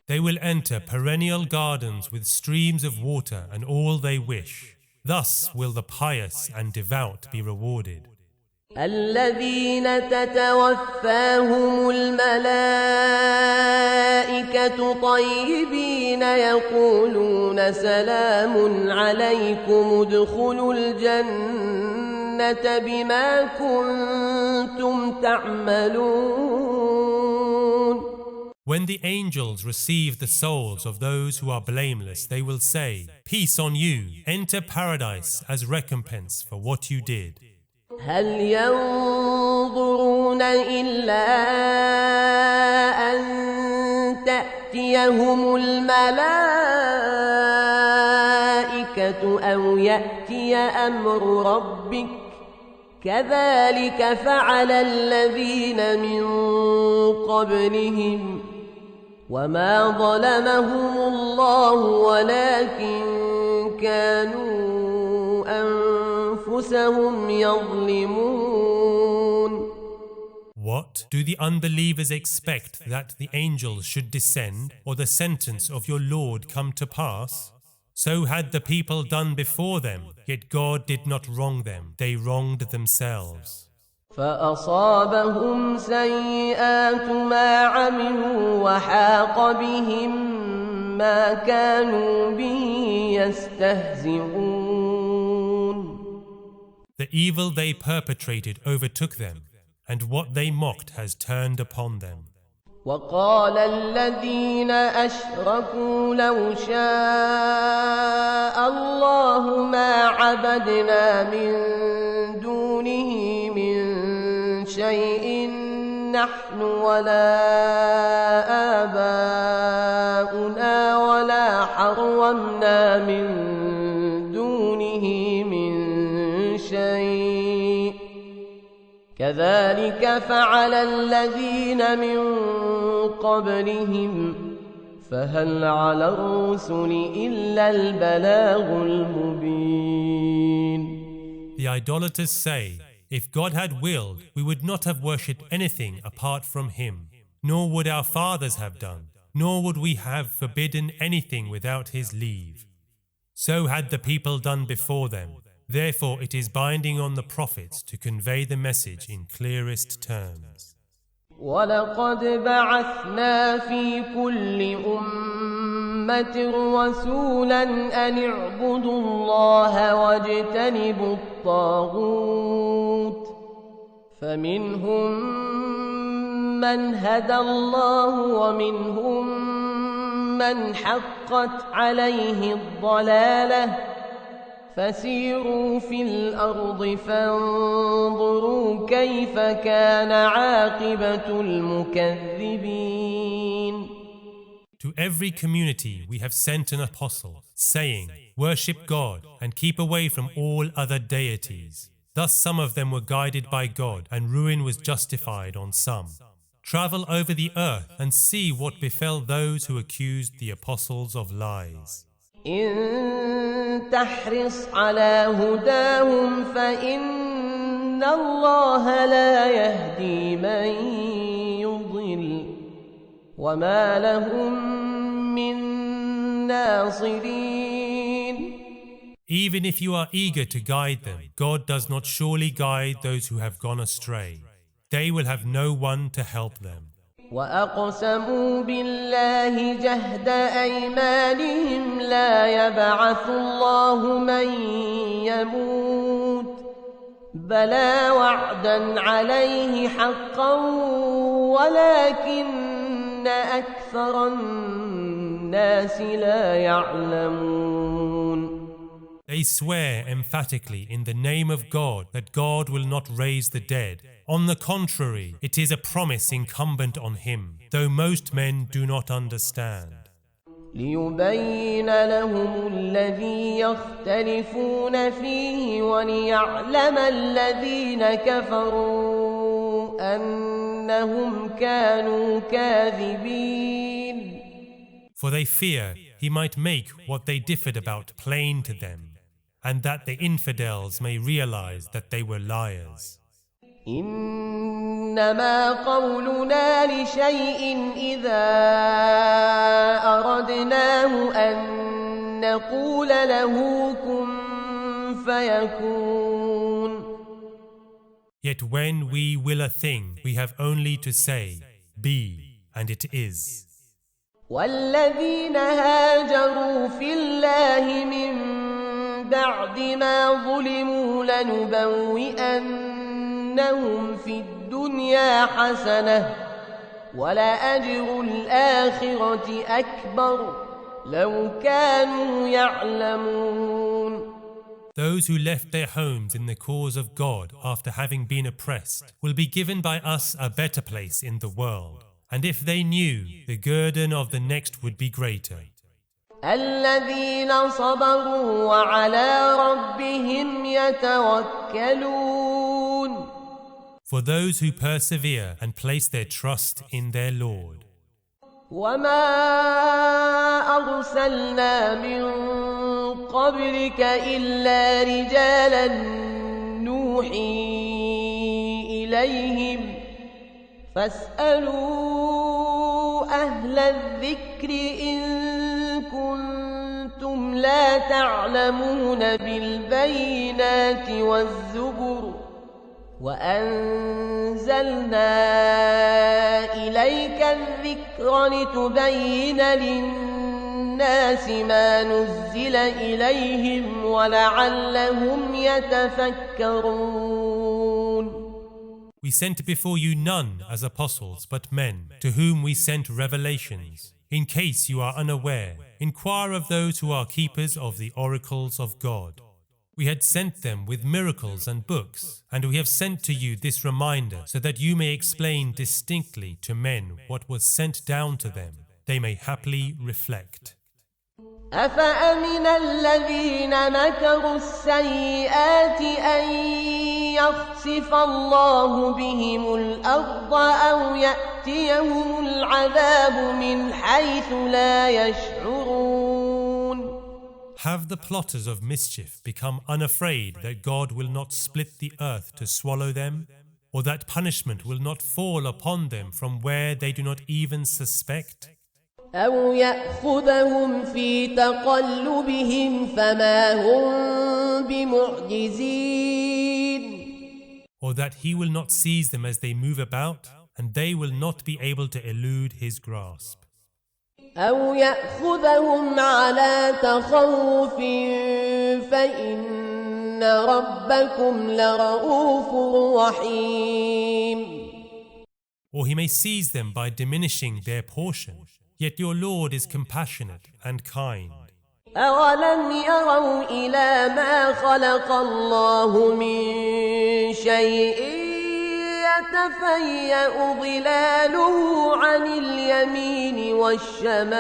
They will enter perennial gardens with streams of water and all they wish. Thus will the pious and devout be rewarded. الذين تتوفاهم الملائكة طيبين يقولون سلام عليكم ادخلوا الجنة بما كنتم تعملون. When the angels receive the souls of those who are blameless, they will say, "Peace on you, enter paradise as recompense for what you did." هل ينظرون إلا أن تأتيهم الملائكة أو يأتي أمر ربك كذلك فعل الذين من قبلهم وما ظلمهم الله ولكن كانوا أنفسهم يظلمون. What? Do the unbelievers expect that the angels should descend or the sentence of your Lord come to pass? So had the people done before them, yet God did not wrong them, they wronged themselves. فأصابهم سيئات ما عملوا وحاق بهم ما كانوا به يستهزئون. The evil they perpetrated overtook them, and what they mocked has turned upon them. وقال الذين أشركوا لو شاء الله ما عبدنا من دونه من شيء نحن ولا آباؤنا ولا حرمنا من دونه من شيء كذلك فعل الذين من قبلهم فهل على الرسل إلا البلاغ المبين. The idolaters say, if God had willed, we would not have worshipped anything apart from Him, nor would our fathers have done, nor would we have forbidden anything without His leave. So had the people done before them. Therefore it is binding on the prophets to convey the message in clearest terms. وَلَقَدْ بَعَثْنَا فِي كُلِّ أُمَّةٍ رَسُولًا أَنِ اعْبُدُوا اللَّهَ وَاجْتَنِبُوا الطَّاغُوتَ فَمِنْهُمْ مَنْ هَدَى اللَّهُ وَمِنْهُمْ مَنْ حَقَّتْ عَلَيْهِ الضَّلَالَةُ فسيروا في الأرض فانظروا كيف كان عاقبة المكذبين. To every community we have sent an apostle, saying, worship God and keep away from all other deities. Thus some of them were guided by God and ruin was justified on some. Travel over the earth and see what befell those who accused the apostles of lies. إن تحرص على هداهم فإن الله لا يهدي من يضل وما لهم من ناصرين. Even if you are eager to guide them, God does not surely guide those who have gone astray. They will have no one to help them. وأقسموا بالله جهد أيمانهم لا يبعث الله من يموت بلى وعدا عليه حقا ولكن أكثر الناس لا يعلمون. They swear emphatically in the name of God that God will not raise the dead. On the contrary, it is a promise incumbent on Him, though most men do not understand. ليبين لهم الذي يختلفون فيه وليعلم الذين كفروا أنهم كانوا كاذبين. For they fear he might make what they differed about plain to them, and that the infidels may realize that they were liars. إنما قولنا لشيء إذا أردناه أن نقول له كن فيكون. Yet when we will a thing, we have only to say, be, and it is. والذين هاجروا في الله من بعد ما ظلموا لنبوئنهم في الدنيا حسنة ولأجر الآخرة أكبر لو كانوا يعلمون. Those who left their homes in the cause of God after having been oppressed will be given by us a better place in the world. And if they knew, the guerdon of the next would be greater. الذين صبروا وعلى ربهم يتوكلون. For those who persevere and place their trust in their Lord. وما أرسلنا من قبلك إلا رجالا نوحي إليهم فاسألوا أهل الذكر إن كنتم لا تعلمون بالبينات والزبر وأنزلنا إليك الذكر لتبين للناس ما نزل إليهم ولعلهم يتفكرون. We sent before you none as apostles but men, to whom we sent revelations. In case you are unaware, inquire of those who are keepers of the oracles of God. We had sent them with miracles and books, and we have sent to you this reminder so that you may explain distinctly to men what was sent down to them. They may happily reflect. أفأمن الذين مكروا السيئات أن يخسف الله بهم الأرض أو يأتيهم العذاب من حيث لا يشعرون. Have the plotters of mischief become unafraid that God will not split the earth to swallow them, or that punishment will not fall upon them from where they do not even suspect? أو يأخذهم في تقلبهم فما هم بمعجزين. Or that he will not seize them as they move about, and they will not be able to elude his grasp. أو يأخذهم على تخوف فإن ربكم لرؤوف رحيم. Or he may seize them by diminishing their portion, yet your Lord is compassionate and kind. أولم يروا إلى ما خلق الله من شيء يتفيأ ظلاله عن اليمين والشمائل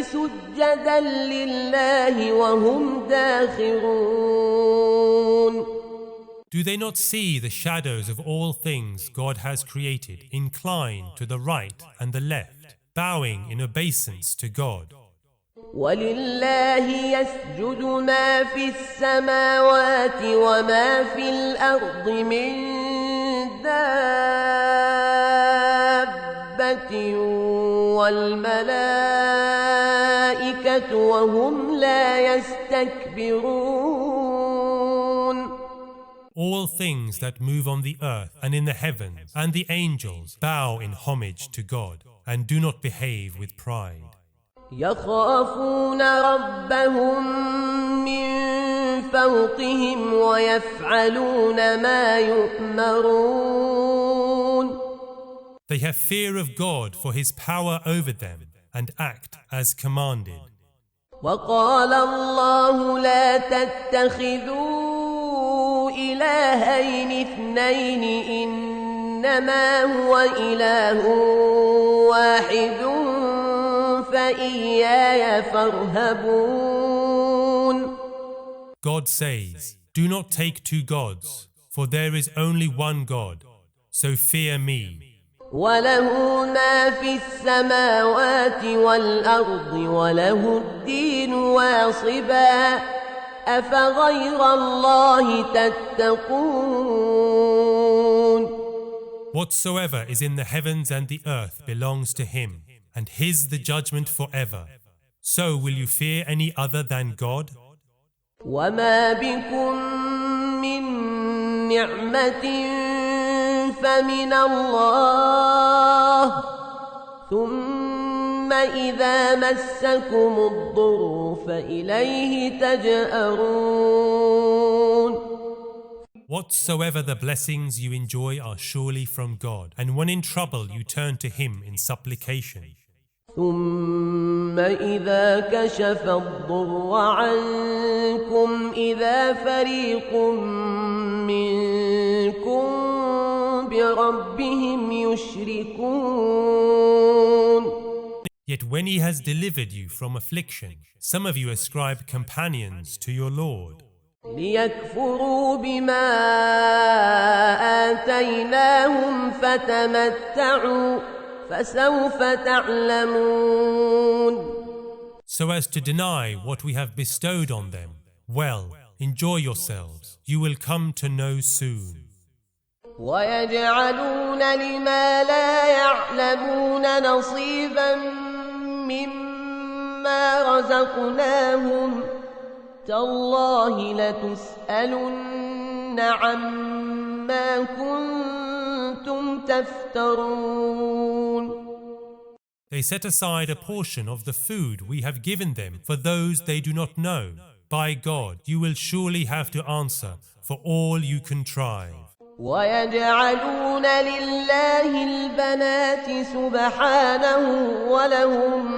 سجدا لله وهم داخرون. Do they not see the shadows of all things God has created incline to the right and the left, bowing in obeisance to God? ولله يسجد ما في السماوات وما في الأرض من دابة والملائكة وهم لا يستكبرون. All things that move on the earth and in the heavens and the angels bow in homage to God and do not behave with pride. يخافون ربهم من فوقهم ويفعلون ما يؤمرون. They have fear of God for his power over them and act as commanded. وقال الله لا تتخذوا إلهين اثنين إنما هو إله واحد فإياي فارهبون. God says, do not take two gods, for there is only one God, so fear me. وله ما في السماوات والأرض وله الدين واصبا أفغير الله تتقون. Whatsoever is in the heavens and the earth belongs to him, and his the judgment forever. So will you fear any other than God? وما بكم من نعمة فمن الله ثم إذا مسكم الضر فإليه تجأرون. Whatsoever the blessings you enjoy are surely from God, and when in trouble you turn to him in supplication. ثم إذا كشف الضر عنكم إذا فريق منكم بربهم يشركون. Yet when he has delivered you from affliction, some of you ascribe companions to your Lord, ليكفروا بما آتيناهم فتمتعوا فسوف تعلمون. so as to deny what we have bestowed on them. Well, enjoy yourselves, you will come to know soon. ويجعلون لما لا يعلمون نصيبا مما رزقناهم تالله لتسألن عما كنتم تفترون. They set aside a portion of the food we have given them for those they do not know. By God, you will surely have to answer for all you contrive. ويجعلون لله البنات سبحانه ولهم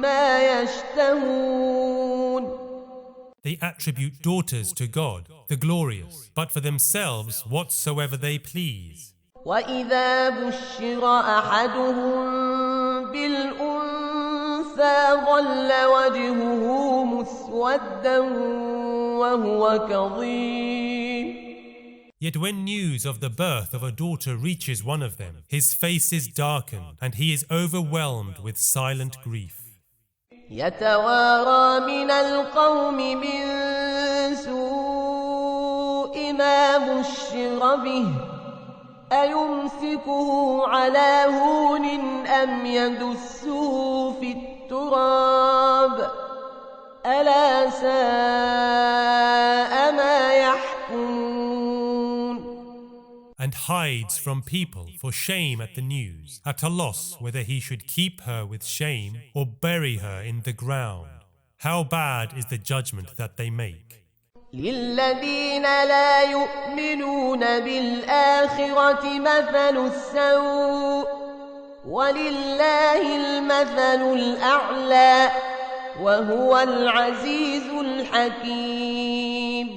ما يشتهون. They attribute daughters to God, the glorious, but for themselves whatsoever they please. وإذا بشر أحدهم بالأنثى ظل وجهه مسودا وهو كظيم. Yet when news of the birth of a daughter reaches one of them, his face is darkened and he is overwhelmed with silent grief. يتوارى من القوم من سوء ما بشر به أيمسكه على هون أم يدسه في التراب ألا ساء ما يحكمون. And hides from people for shame at the news, at a loss whether he should keep her with shame or bury her in the ground. How bad is the judgment that they make. للذين لا يؤمنون بالآخرة مثل السوء ولله المثل الأعلى وهو العزيز الحكيم.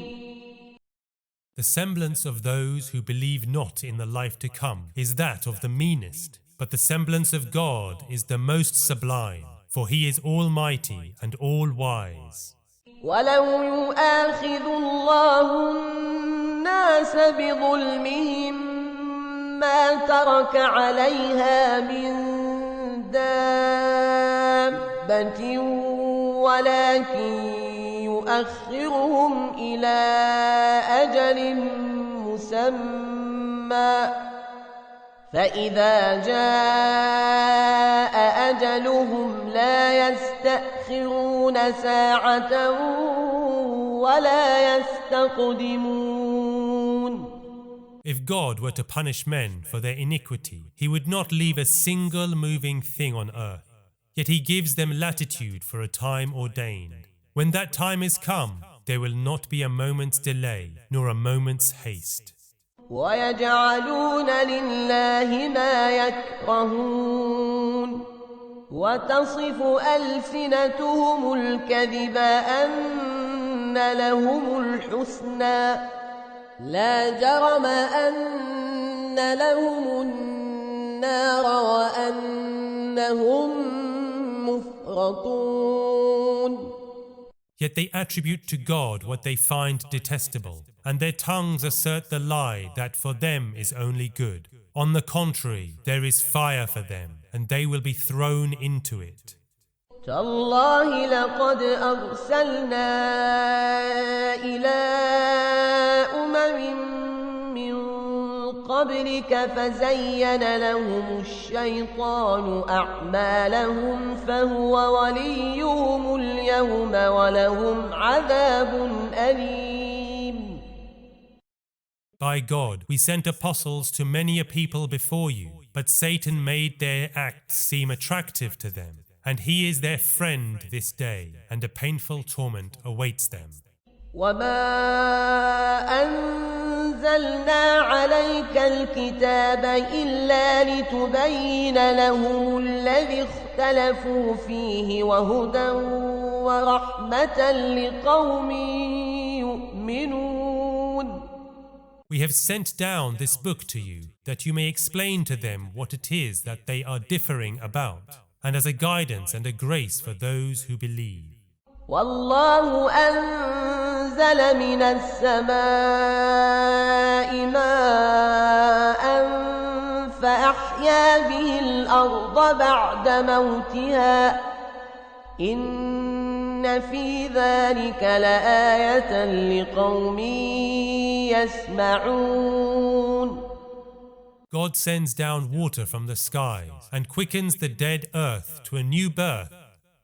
The semblance of those who believe not in the life to come is that of the meanest, but the semblance of God is the most sublime, for he is almighty and all-wise. ولو يؤاخذ الله الناس بظلمهم ما ترك عليها من دابة ولكن يؤخرهم إلى أجل مسمى فإذا جاء أجلهم لا يستأخرون ساعة ولا يستقدمون. If God were to punish men for their iniquity, he would not leave a single moving thing on earth. Yet he gives them latitude for a time ordained. When that time is come, there will not be a moment's delay, nor a moment's haste. ويجعلون لله ما يكرهون وتصف ألسنتهم الكذب أن لهم الحسنى لا جرم أن لهم النار وأنهم مفرطون. Yet they attribute to God what they find detestable, and their tongues assert the lie that for them is only good. On the contrary, there is fire for them, and they will be thrown into it. تالله لقد أرسلنا إلى من قبلك فزين لهم الشيطان أعمالهم فهو وليهم اليوم ولهم عذاب أليم. By God, we sent apostles to many a people before you, but Satan made their acts seem attractive to them, and he is their friend this day, and a painful torment awaits them. وما أنزلنا عليك الكتاب إلا لتبين لهم الذي اختلفوا فيه وهدى ورحمة لقوم يؤمنون. We have sent down this book to you, that you may explain to them what it is that they are differing about, and as a guidance and a grace for those who believe. والله أنزل من السماء ماء فأحيا به الأرض بعد موتها إن في ذلك لآية لقوم يسمعون. God sends down water from the skies and quickens the dead earth to a new birth.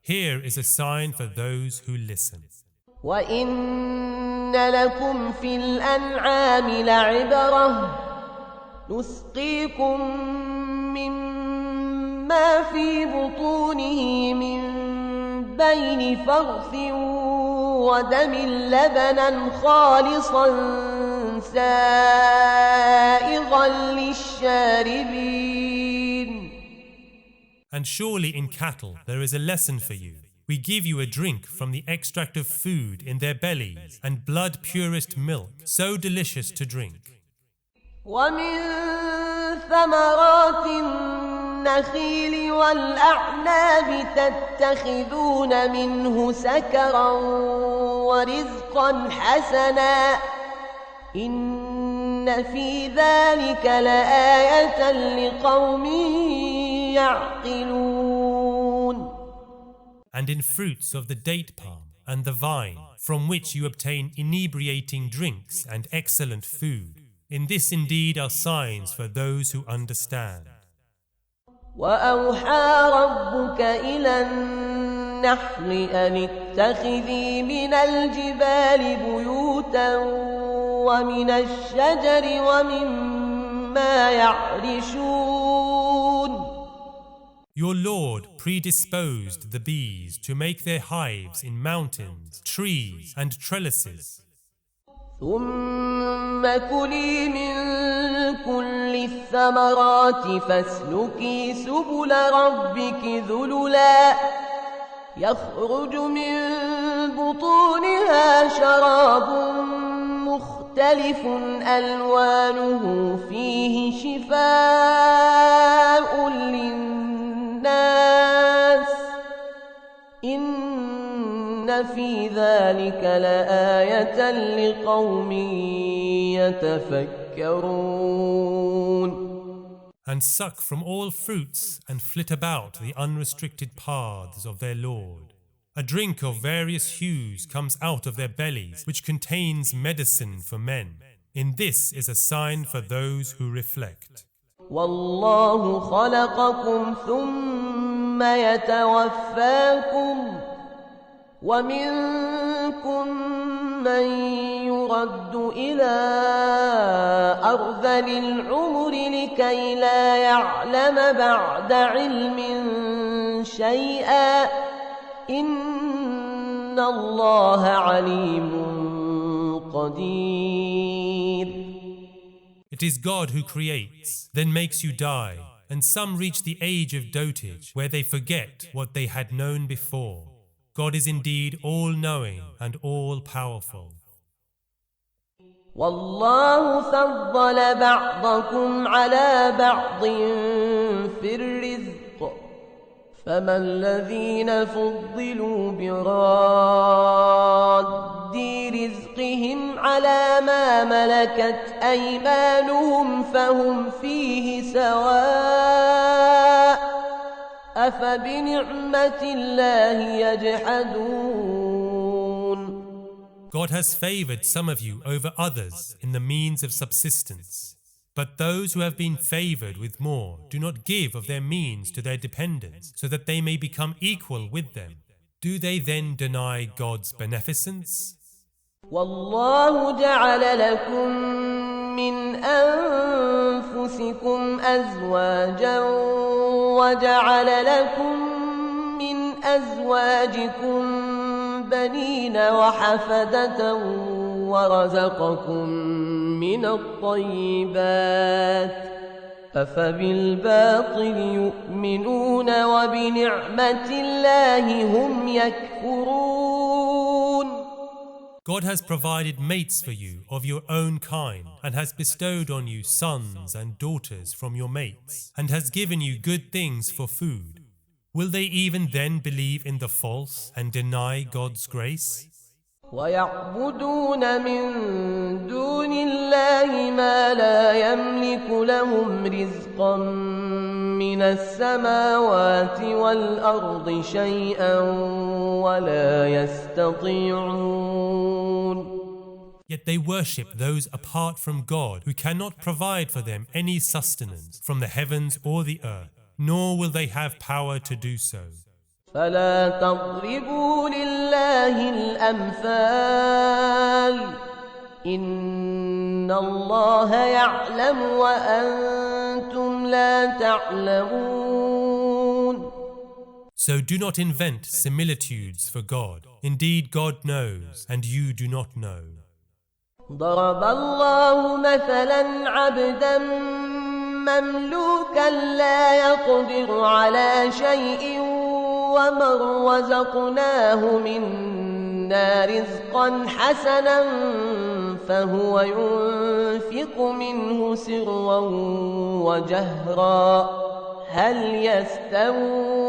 Here is a sign for those who listen. وَإِنَّ لَكُمْ فِي الْأَنْعَامِ لَعِبْرَةً نُسْقِيكُم مِّمَّا فِي بُطُونِهِ مِن بَيْنِ فَرْثٍ وَدَمٍ لَبَنًا خَالِصًا سَائِغًا لِلشَّارِبِينَ. And surely in cattle there is a lesson for you. We give you a drink from the extract of food in their bellies and blood purest milk, so delicious to drink. ومن ثمرات النخيل والأعناب تتخذون منه سكرا ورزقا حسنا إن في ذلك لآية لقوم يعقلون. And in fruits of the date palm and the vine, from which you obtain inebriating drinks and excellent food. In this indeed are signs for those who understand. وأوحى ربك إلى النحل أن اتخذي من الجبال بيوتا ومن الشجر ومما يعرشون. Your Lord predisposed the bees to make their hives in mountains, trees, and trellises. ثم كلي من كل الثمرات فاسلكي سبل ربك ذللا يخرج من بطونها شراب مختلف ألوانه فيه شفاء للناس إن في ذلك لآية لقوم يتفكرون. And suck from all fruits and flit about the unrestricted paths of their Lord. A drink of various hues comes out of their bellies, which contains medicine for men. In this is a sign for those who reflect. والله خلقكم ثم يتوفاكم ومنكم من يرد إلى أرذل العمر لكي لا يعلم بعد علم شيئا إن الله عليم قدير. It is God who creates, then makes you die, and some reach the age of dotage where they forget what they had known before. God is indeed all-knowing and all-powerful. والله فضل بعضكم على بعض في الرزق فما الذين فضلوا براد رزقهم على ما ملكت أيمانهم فهم فيه سواء أفبنعمة الله يجحدون. God has favored some of you over others in the means of subsistence. But those who have been favored with more do not give of their means to their dependents, so that they may become equal with them. Do they then deny God's beneficence? والله جعل لكم من أنفسكم أزواجا وجعل لكم من أزواجكم بنين وحفدة ورزقكم من الطيبات أفبالباطل يؤمنون وبنعمة الله هم يكفرون. God has provided mates for you of your own kind, and has bestowed on you sons and daughters from your mates, and has given you good things for food. Will they even then believe in the false and deny God's grace? ويعبدون من دون الله ما لا يملك لهم رزقا من السماوات والأرض شيئا ولا يستطيعون. Yet they worship those apart from God who cannot provide for them any sustenance from the heavens or the earth, nor will they have power to do so. فلا تضربوا لله الأمثال إن الله يعلم وأنتم لا تعلمون. So do not invent similitudes for God. Indeed, God knows, and you do not know. ضرب الله مثلا عبدا مملوكا لا يقدر على شيء ومن رزقناه منا رزقا حسنا فهو ينفق منه سرا وجهرا هل يستوون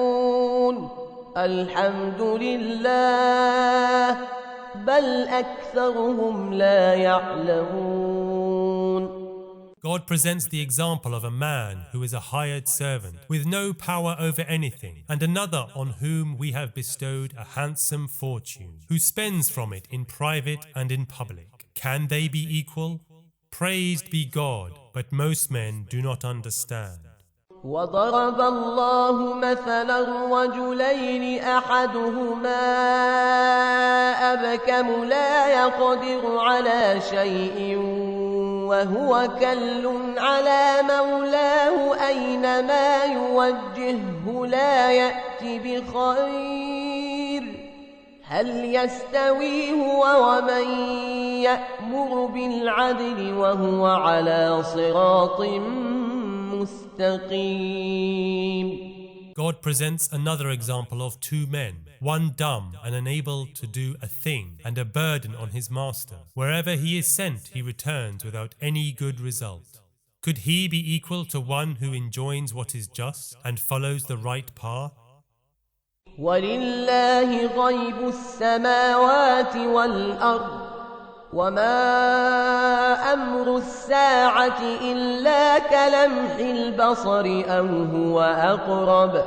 الحمد لله بل أكثرهم لا يعلمون. God presents the example of a man who is a hired servant with no power over anything, and another on whom we have bestowed a handsome fortune, who spends from it in private and in public. Can they be equal? Praised be God, but most men do not understand. وضرب الله مثلا رجلين أحدهما أبكم لا يقدر على شيء وهو كل على مولاه أينما يوجهه لا يأتي بخير هل يستوي هو ومن يأمر بالعدل وهو على صراط مستقيم. God presents another example of two men, one dumb and unable to do a thing and a burden on his master. Wherever he is sent, he returns without any good result. Could he be equal to one who enjoins what is just and follows the right path? وَلِلَّهِ غَيْبُ السَّمَاوَاتِ وَالْأَرْضِ وَمَا أَمْرُ السَّاعَةِ إِلَّا كَلَمْحِ الْبَصَرِ أَوْ هُوَ أَقْرَبُ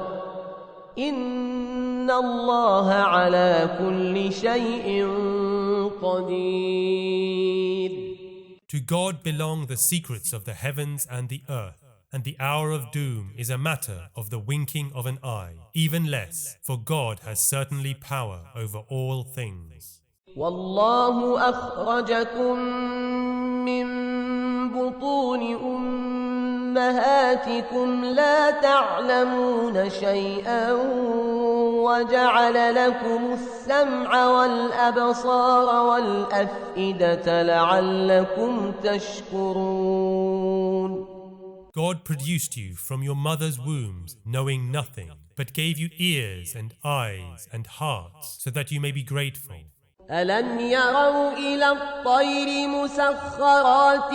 إِنَّ اللَّهَ عَلَى كُلِّ شَيْءٍ قَدِيرٌ. To God belong the secrets of the heavens and the earth, and the hour of doom is a matter of the winking of an eye, even less, for God has certainly power over all things. والله أخرجكم من بطون أمهاتكم لا تعلمون شيئا وجعل لكم السمع والأبصار والأفئدة لعلكم تشكرون. God produced you from your mother's wombs knowing nothing, but gave you ears and eyes and hearts so that you may be grateful. ألم يروا إلى الطير مسخرات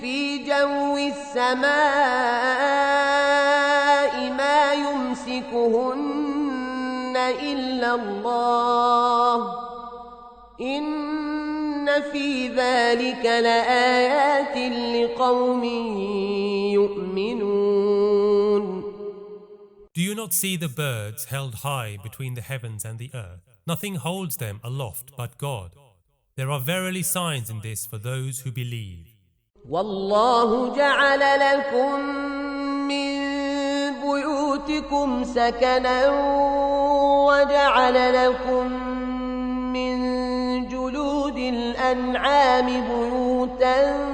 في جو السماء ما يمسكهن يملكهن إلا الله إن في ذلك لآيات لقوم يؤمنون. Do you not see the birds held high between the heavens and the earth? Nothing holds them aloft but God. There are verily signs in this for those who believe. والله جعل لكم من بيوتكم سكنا وجعل لكم من جلود الأنعام بيوتا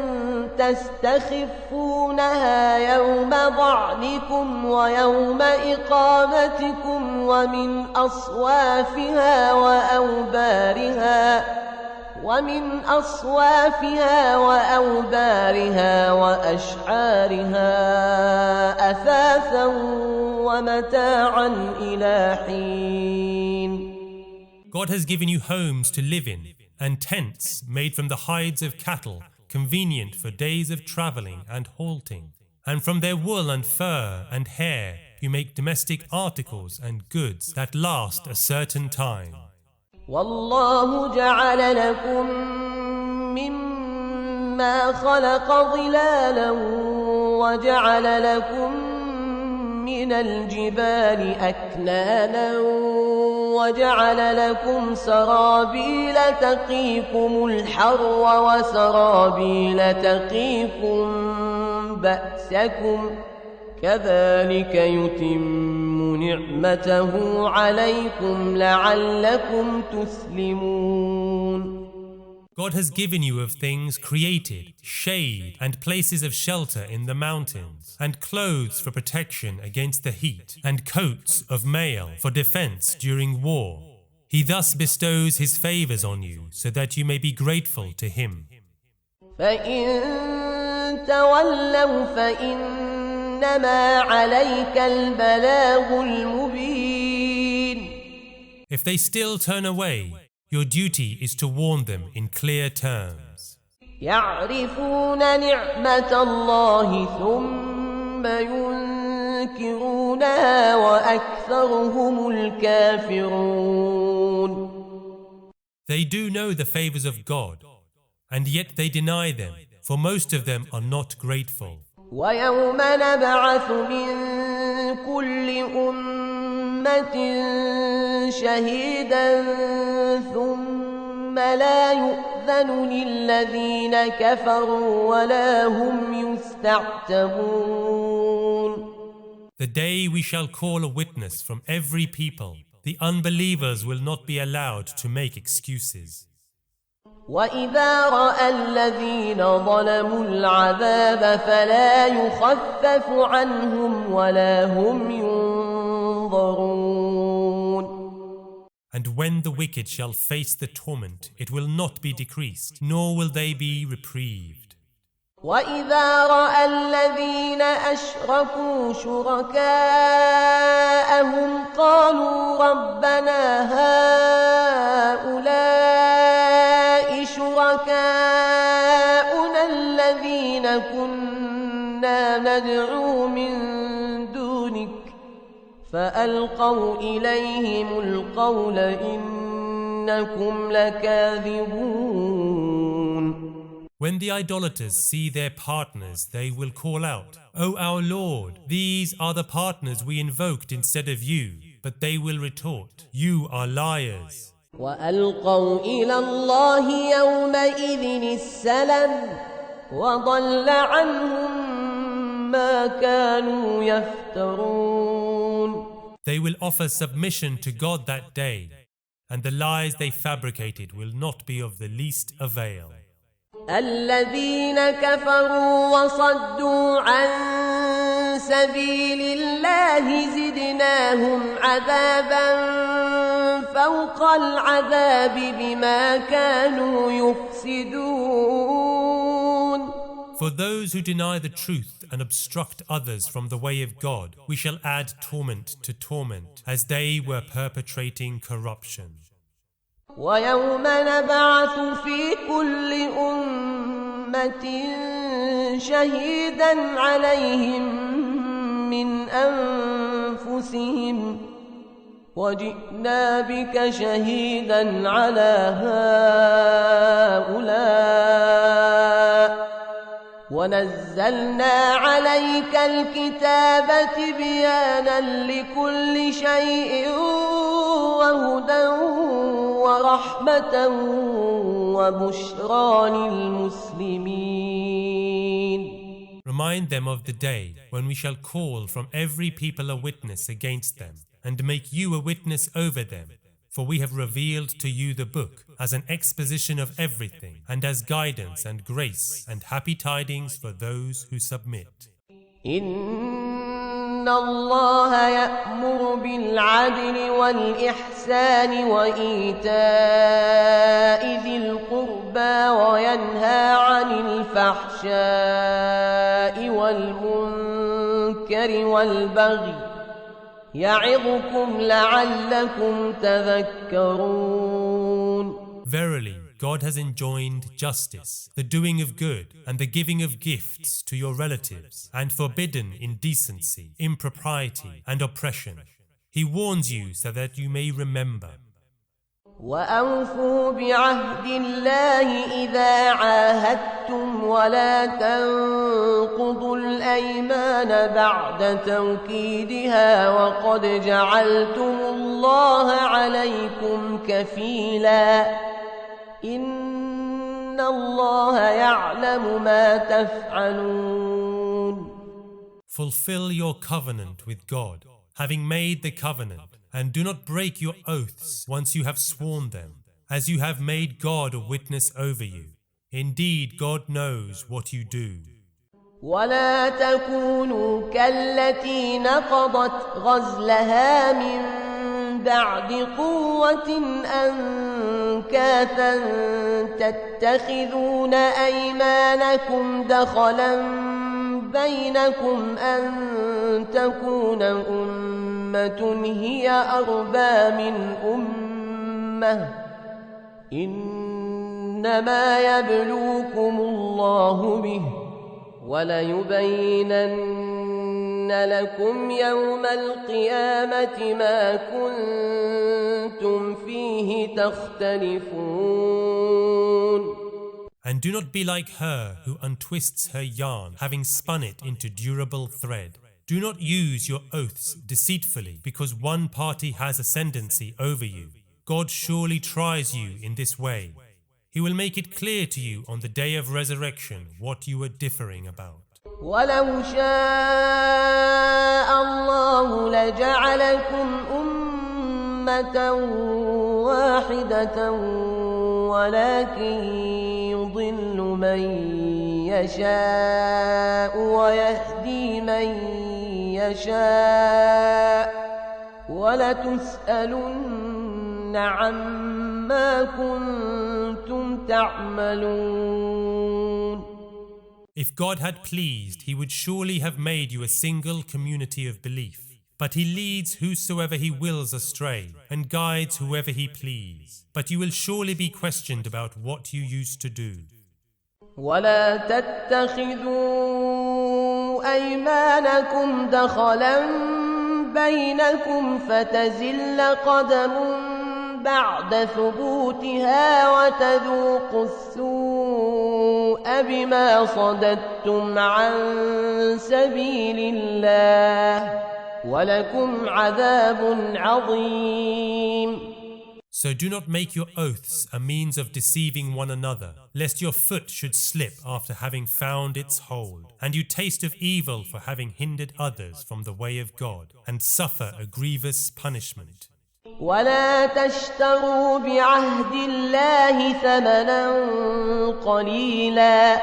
تستخفونها يوم ضعنكم ويوم إقامتكم ومن أصوافها وأوبارها وأشعارها أثاثا ومتاعا إلى حين. God has given you homes to live in and tents made from the hides of cattle, convenient for days of traveling and halting. And from their wool and fur and hair you make domestic articles and goods that last a certain time. والله جعل لكم مما خلق ظلالا وجعل لكم من الجبال أكنانا وجعل لكم سرابيل تقيكم الحر وسرابيل تقيكم بأسكم كذلك يتم نعمته عليكم لعلكم تسلمون. God has given you of things created, shade and places of shelter in the mountains, and clothes for protection against the heat, and coats of mail for defense during war. He thus bestows his favors on you so that you may be grateful to him. فإن تولوا فإنما عليك البلاغ المبين. If they still turn away, your duty is to warn them in clear terms. يعرفون نعمة الله ثم ينكرونها وأكثرهم الكافرون. They do know the favors of God, and yet they deny them, for most of them are not grateful. ويوم نبعث من كل أمة شهيدا ثم لا يؤذن للذين كفروا ولا هم يستعتبون. The day we shall call a witness from every people, the unbelievers will not be allowed to make excuses. وإذا رأى الذين ظلموا العذاب فلا يخفف عنهم ولا هم ينظرون. And when the wicked shall face the torment, it will not be decreased, nor will they be reprieved. وإذا رأى الذين أشركوا شركاءهم قالوا ربنا هؤلاء شركاؤنا الذين كنا ندعو من دونك فألقوا إليهم القول إنكم لكاذبون. When the idolaters see their partners, they will call out, "O our Lord, these are the partners we invoked instead of you." But they will retort, "You are liars." وألقوا إلى الله يومئذ السلم وضل عنهم ما كانوا يفترون. They will offer submission to God that day, and the lies they fabricated will not be of the least avail. الذين كفروا وصدوا عن سبيل الله زدناهم عذابا فوق العذاب بما كانوا يفسدون. For those who deny the truth and obstruct others from the way of God, we shall add torment to torment, as they were perpetrating corruption. ويوم نبعث في كل أمة شهيدا عليهم من أنفسهم أنفسهم وجئنا بك شهيدا على هؤلاء ونزلنا عليك الكتاب تبيانا لكل شيء وهدى ورحمة وبشرى للمسلمين. Remind them of the day when we shall call from every people a witness against them and make you a witness over them. For we have revealed to you the book as an exposition of everything and as guidance and grace and happy tidings for those who submit. إن الله يأمر بالعدل والإحسان وإيتاء ذي القربى وينهى عن الفحشاء والمنكر والبغي يعظكم لعلكم تذكرون. Verily, God has enjoined justice, the doing of good, and the giving of gifts to your relatives, and forbidden indecency, impropriety, and oppression. He warns you so that you may remember. وأوفوا بعهد الله إذا عاهدتم ولا تنقضوا الأيمان بعد توكيدها وقد جعلتم الله عليكم كفيلا إن الله يعلم ما تفعلون. Fulfill your covenant with God, having made the covenant, and do not break your oaths once you have sworn them, as you have made God a witness over you. Indeed, God knows what you do. ولا تكونوا كالتي نقضت غزلها من بعد قوة أنكاثا تتخذون أيمانكم دخلا بينكم أن تكون أمة هي أربى من أمة إنما يبلوكم الله به وليبينن لكم يوم القيامة ما كنتم فيه تختلفون. And do not be like her who untwists her yarn, having spun it into durable thread. Do not use your oaths deceitfully because one party has ascendancy over you. God surely tries you in this way. He will make it clear to you on the day of resurrection what you were differing about. ولو شاء الله لجعلكم أمة واحدة ولكن يضل من يشاء ويهدي من يشاء ولتسألن عما كنتم تعملون. If God had pleased, He would surely have made you a single community of belief. But He leads whosoever He wills astray and guides whoever He please. But you will surely be questioned about what you used to do. ولا تتخذوا أيمانكم دخلا بينكم فتزل قدم بعد ثبوتها وتذوقوا السوء بما صددتم عن سبيل الله ولكم عذاب عظيم. So do not make your oaths a means of deceiving one another, lest your foot should slip after having found its hold, and you taste of evil for having hindered others from the way of God, and suffer a grievous punishment. ولا تشتروا بعهد الله ثمنا قليلا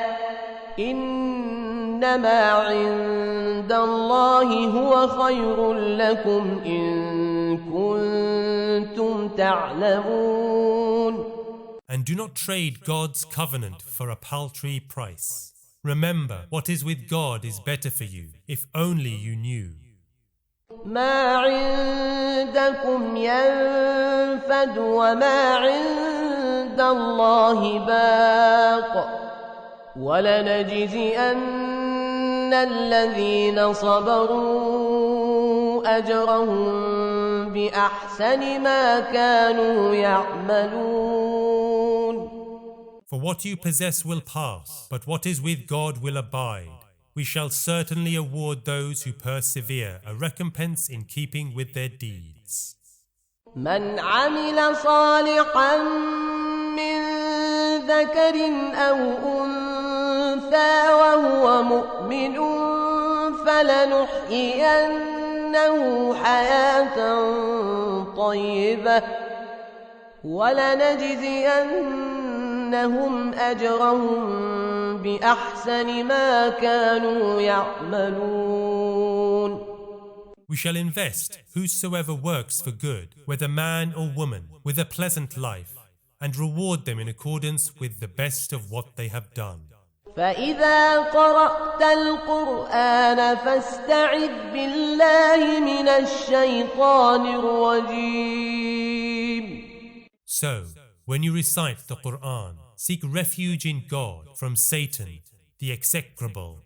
إنما عند الله هو خير لكم إن كنتم تعلمون. And do not trade God's covenant for a paltry price. Remember, what is with God is better for you, if only you knew. ما عندكم ينفد وما عند الله باق ولنجزين الذين صبروا أجرهم بأحسن ما كانوا يعملون. For what you possess will pass, but what is with God will abide. We shall certainly award those who persevere a recompense in keeping with their deeds. من عمل صالحا من ذكر أو أنثى وهو مؤمن فلنحيينه حياة طيبة ولنجزينهم أجرهم بأحسن ما كانوا يعملون. We shall invest whosoever works for good, whether man or woman, with a pleasant life, and reward them in accordance with the best of what they have done. فإذا قرأت القرآن فاستعذ بالله من الشيطان الرجيم. So, when you recite the Quran, seek refuge in God from Satan, the execrable.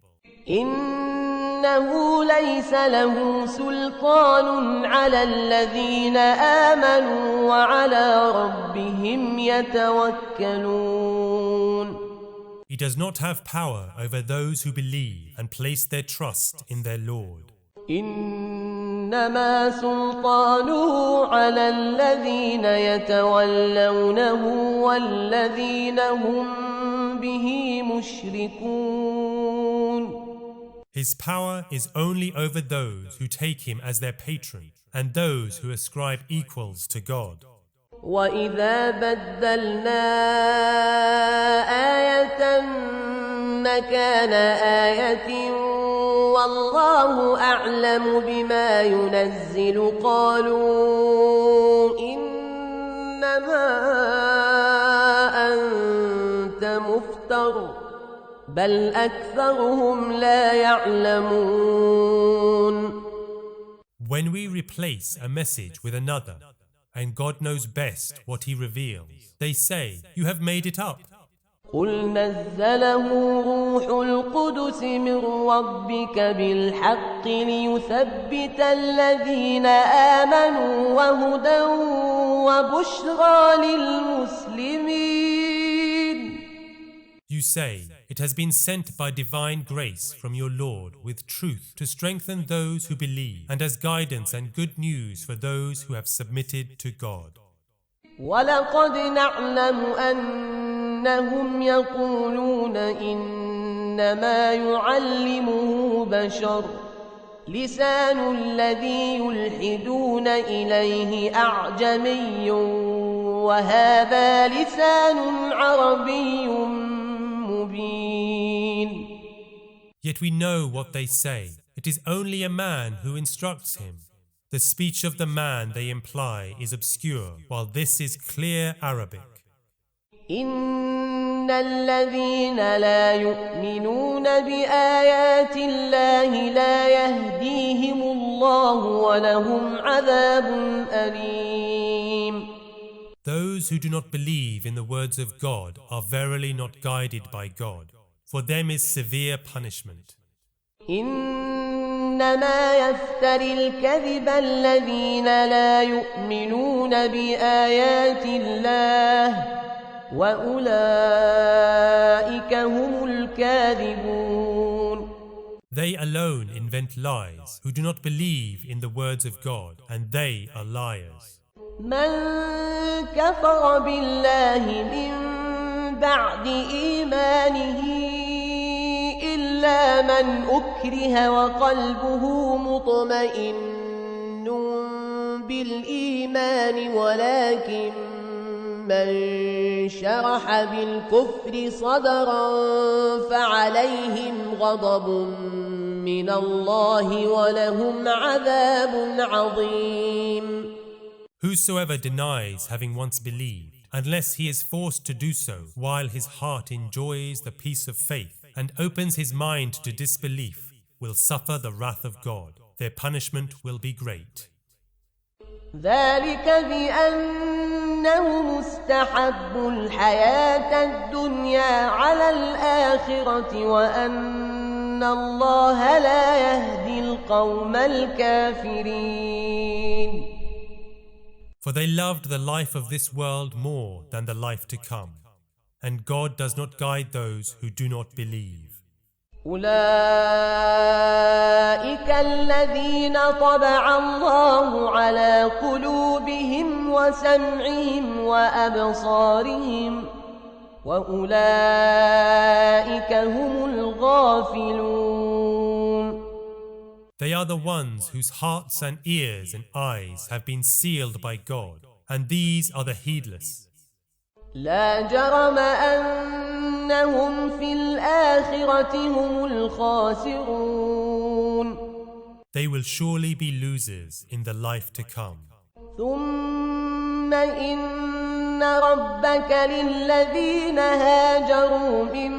إنه ليس له سلطان على الذين آمنوا وعلى ربهم يتوكلون. He does not have power over those who believe and place their trust in their Lord. إنما سلطانه على الذين يتولونه والذين هم به مشركون. His power is only over those who take him as their patron and those who ascribe equals to God. وَإِذَا بَدَّلْنَا آيَةً مَكَانَ آيَةٍ وَاللَّهُ أَعْلَمُ بِمَا يُنَزِّلُ قَالُوا إِنَّمَا أَنْتَ مُفْتَرٍ بَلْ أَكْثَرُهُمْ لَا يَعْلَمُونَ. When we replace a message with another, and God knows best what He reveals, they say, "You have made it up." قُلْ نَزَّلَهُ رُوحُ الْقُدُسِ مِنْ رَبِّكَ بِالْحَقِّ لِيُثَبِّتَ الَّذِينَ آمَنُوا وَهُدًى وَبُشْرَى لِلْمُسْلِمِينَ. You say, "It has been sent by divine grace from your Lord with truth to strengthen those who believe and as guidance and good news for those who have submitted to God." وَلَقَدْ نَعْلَمُ أَنَّهُمْ يَقُولُونَ إِنَّمَا يُعَلِّمُهُ بَشَرٌ لِسَانُ الَّذِي يُلْحِدُونَ إِلَيْهِ أَعْجَمِيٌّ وَهَذَا لِسَانٌ عَرَبِيٌّ مُبِينٌ. Yet we know what they say. It is only a man who instructs him. The speech of the man they imply is obscure, while this is clear Arabic. إن الذين لا يؤمنون بآيات الله لا يهديهم الله ولهم عذاب أليم. Those who do not believe in the words of God are verily not guided by God. For them is severe punishment. إنما يفتري الكذب الذين لا يؤمنون بآيات الله وأولئك هم الكاذبون. They alone invent lies who do not believe in the words of God, and they are liars. من كفر بالله من بعد إيمانه إلا من أكره وقلبه مطمئن بالإيمان ولكن من شرح بالكفر صدرا فعليهم غضب من الله ولهم عذاب عظيم. Whosoever denies having once believed, unless he is forced to do so while his heart enjoys the peace of faith and opens his mind to disbelief, will suffer the wrath of God. Their punishment will be great. ذلك بأنهم استحبوا الحياة الدنيا على الآخرة وأن الله لا يهدي القوم الظالمين. That is because they preferred the life of this world over the hereafter, and Allah does not guide the people who are evil. That is وأن الله لا يهدي القوم الكافرين. For they loved the life of this world more than the life to come, and God does not guide those who do not believe. أولئك الذين طبع الله على قلوبهم وسمعهم وأبصارهم وأولئك هم الغافلون. They are the ones whose hearts and ears and eyes have been sealed by God, and these are the heedless. لا جرم أنهم في الآخرة هم الخاسرون. They will surely be losers in the life to come. ثم إن ربك للذين هاجروا من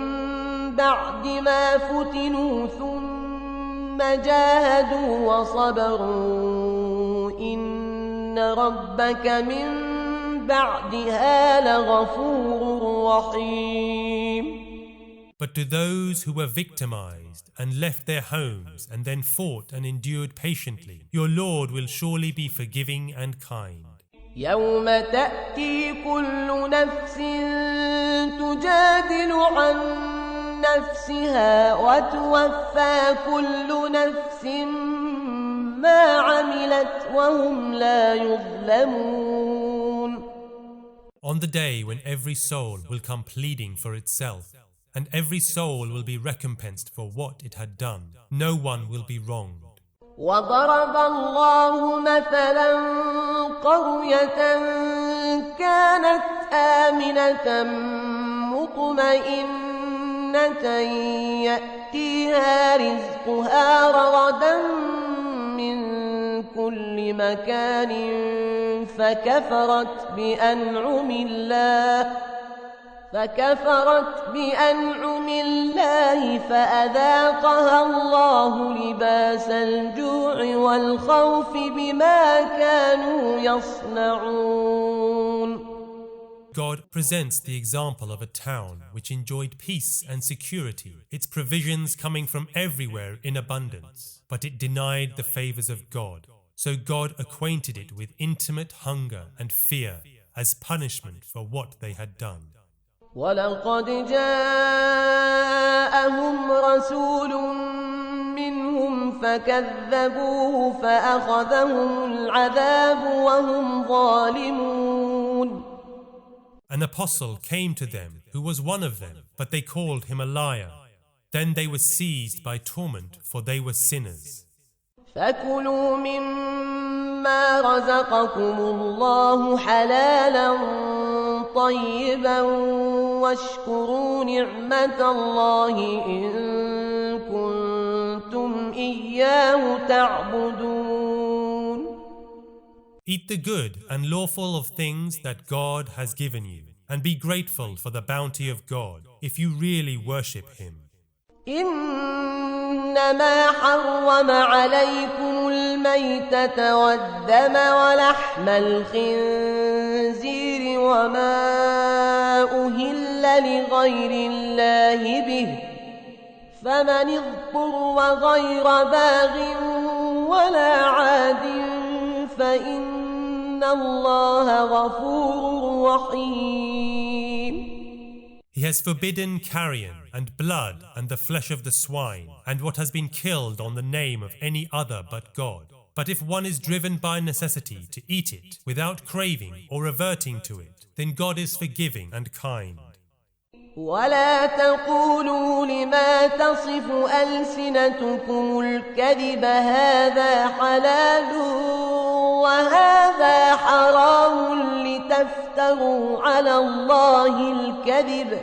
بعد ما فتنوا ثم جاهدوا وصبروا إن ربك من بعدها لغفور رحيم. But to those who were victimized and left their homes and then fought and endured patiently, your Lord will surely be forgiving and kind. يوم تأتي كل نفس تجادل عن نفسها وتوفى كل نفس ما عملت وهم لا يظلمون. On the day when every soul will come pleading for itself, and every soul will be recompensed for what it had done, no one will be wronged. وضرب الله مثلا قرية كانت آمنة مطمئنة يأتيها رزقها رغدا من كل مكان فكفرت بأنعم الله فأذاقها الله لباس الجوع والخوف بما كانوا يصنعون. God presents the example of a town which enjoyed peace and security, its provisions coming from everywhere in abundance, but it denied the favors of God. So God acquainted it with intimate hunger and fear as punishment for what they had done. وَلَقَدْ جَاءَهُمْ رَسُولٌ مِّنْهُمْ فَكَذَّبُوهُ فَأَخَذَهُمُ الْعَذَابُ وَهُمْ ظَالِمُونَ. An apostle came to them who was one of them, but they called him a liar. Then they were seized by torment, for they were sinners. فَكُلُوا مِمَّا رَزَقَكُمُ اللَّهُ حَلَالًا طَيِّبًا وَاشْكُرُوا نِعْمَةَ اللَّهِ إِن كُنتُمْ إِيَّاهُ تَعْبُدُونَ. Eat the good and lawful of things that God has given you, and be grateful for the bounty of God, if you really worship Him. إنما حرم عليكم الميتة والدم ولحم الخنزير وما أهل لغير الله به فمن اضطر غير باغ ولا عاد فإن الله غفور رحيم. He has forbidden carrion and blood and the flesh of the swine and what has been killed on the name of any other but God. But if one is driven by necessity to eat it without craving or reverting to it, then God is forgiving and kind. ولا تقولوا لما تصف ألسنتكم الكذب هذا حلال وهذا حرام لتفتروا على الله الكذب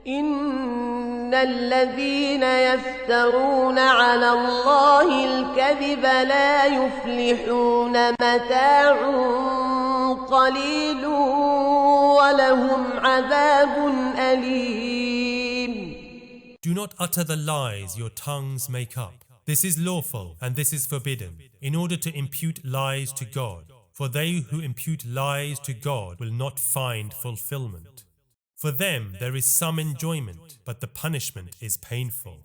إن الذين يفترون على الله الكذب لا يفلحون متاع قليل ولهم عذاب أليم. Do not utter the lies your tongues make up. This is lawful and this is forbidden, in order to impute lies to God. For they who impute lies to God will not find fulfillment. For them there is some enjoyment, but the punishment is painful.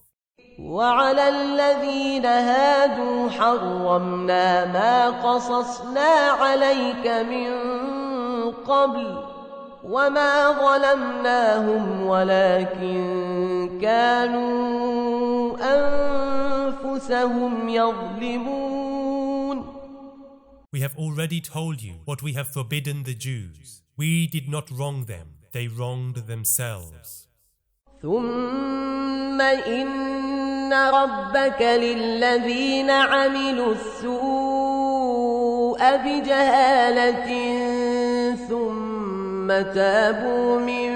وعلى الذين هادوا حرمنا ما قصصنا عليك من قبل وما ظلمناهم ولكن كانوا أنفسهم يظلمون. We have already told you what we have forbidden the Jews. We did not wrong them, they wronged themselves. ثم إن ربك للذين عملوا السوء بجهالة ثم تابوا من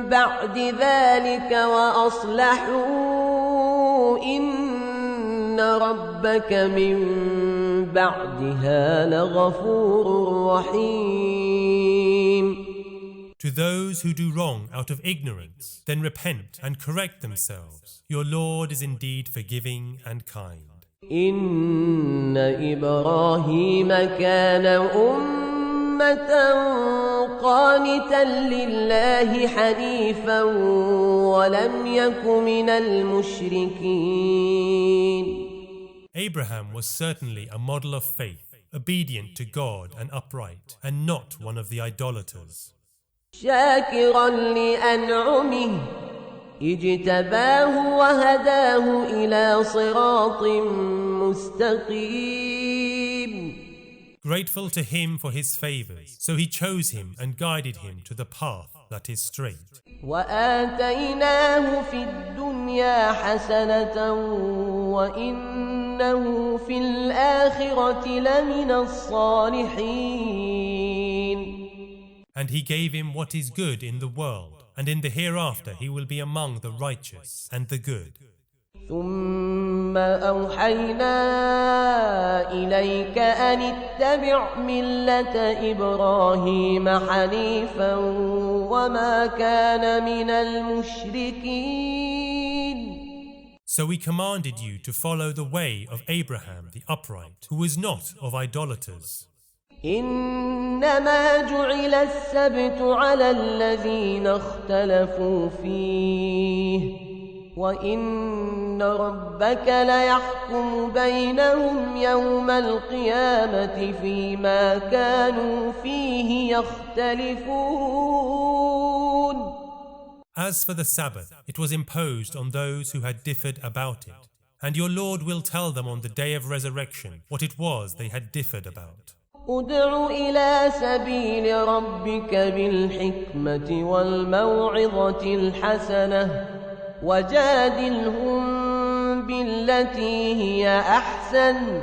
بعد ذلك وأصلحوا إن ربك من بعدها لغفور رحيم. To those who do wrong out of ignorance, then repent and correct themselves. Your Lord is indeed forgiving and kind. إن إبراهيم كان أمة قانتا لله حنيفا ولم يك من المشركين. Abraham was certainly a model of faith, obedient to God and upright, and not one of the idolaters. شاكرا لأنعمه اجتباه وهداه إلى صراط مستقيم. Grateful to him for his favors, so he chose him and guided him to the path that is straight. وآتيناه في الدنيا حسنة وإنه في الآخرة لمن الصالحين. And he gave him what is good in the world, and in the hereafter he will be among the righteous and the good. ثم أوحينا إليك أن اتبع ملة إبراهيم حنيفا وما كان من المشركين. So we commanded you to follow the way of Abraham the upright, who was not of idolaters. إنما جعل السبت على الذين اختلفوا فيه وإن ربك ليحكم بينهم يوم القيامة فيما كانوا فيه يختلفون. As for the Sabbath, it was imposed on those who had differed about it, and your Lord will tell them on the day of resurrection what it was they had differed about. ادع إلى سبيل ربك بالحكمة والموعظة الحسنة وجادلهم بالتي هي أحسن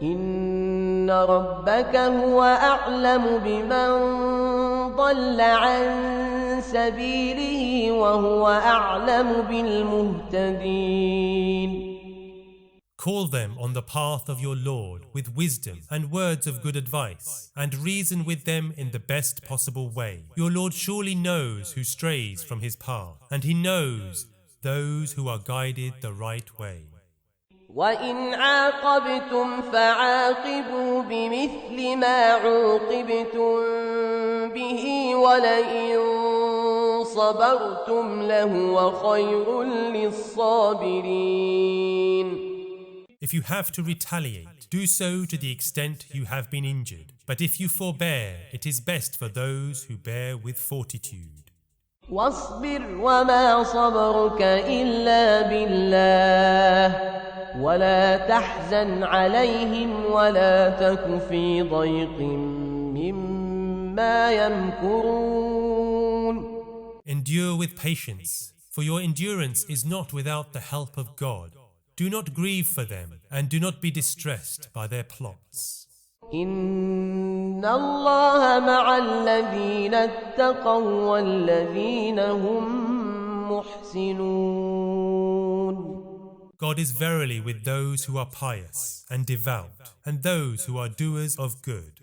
إن ربك هو أعلم بمن ضل عن سبيله وهو أعلم بالمهتدين. Call them on the path of your Lord with wisdom and words of good advice, and reason with them in the best possible way. Your Lord surely knows who strays from his path, and he knows those who are guided the right way. وَإِنْ عَاقَبْتُمْ فَعَاقِبُوا بِمِثْلِ مَا عُوقِبْتُمْ بِهِ وَلَئِنْ صَبَرْتُمْ لَهُوَ خَيْرٌ لِلصَّابِرِينَ. If you have to retaliate, do so to the extent you have been injured. But if you forbear, it is best for those who bear with fortitude. واصبر وما صبرك إلا بالله ولا تحزن عليهم ولا تك في ضيق مما يمكرون. Endure with patience, for your endurance is not without the help of God. Do not grieve for them, and do not be distressed by their plots. إن الله مع الذين اتقوا والذين هم محسنون. God is verily with those who are pious and devout, and those who are doers of good.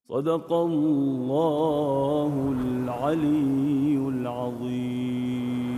صدق الله العلي العظيم.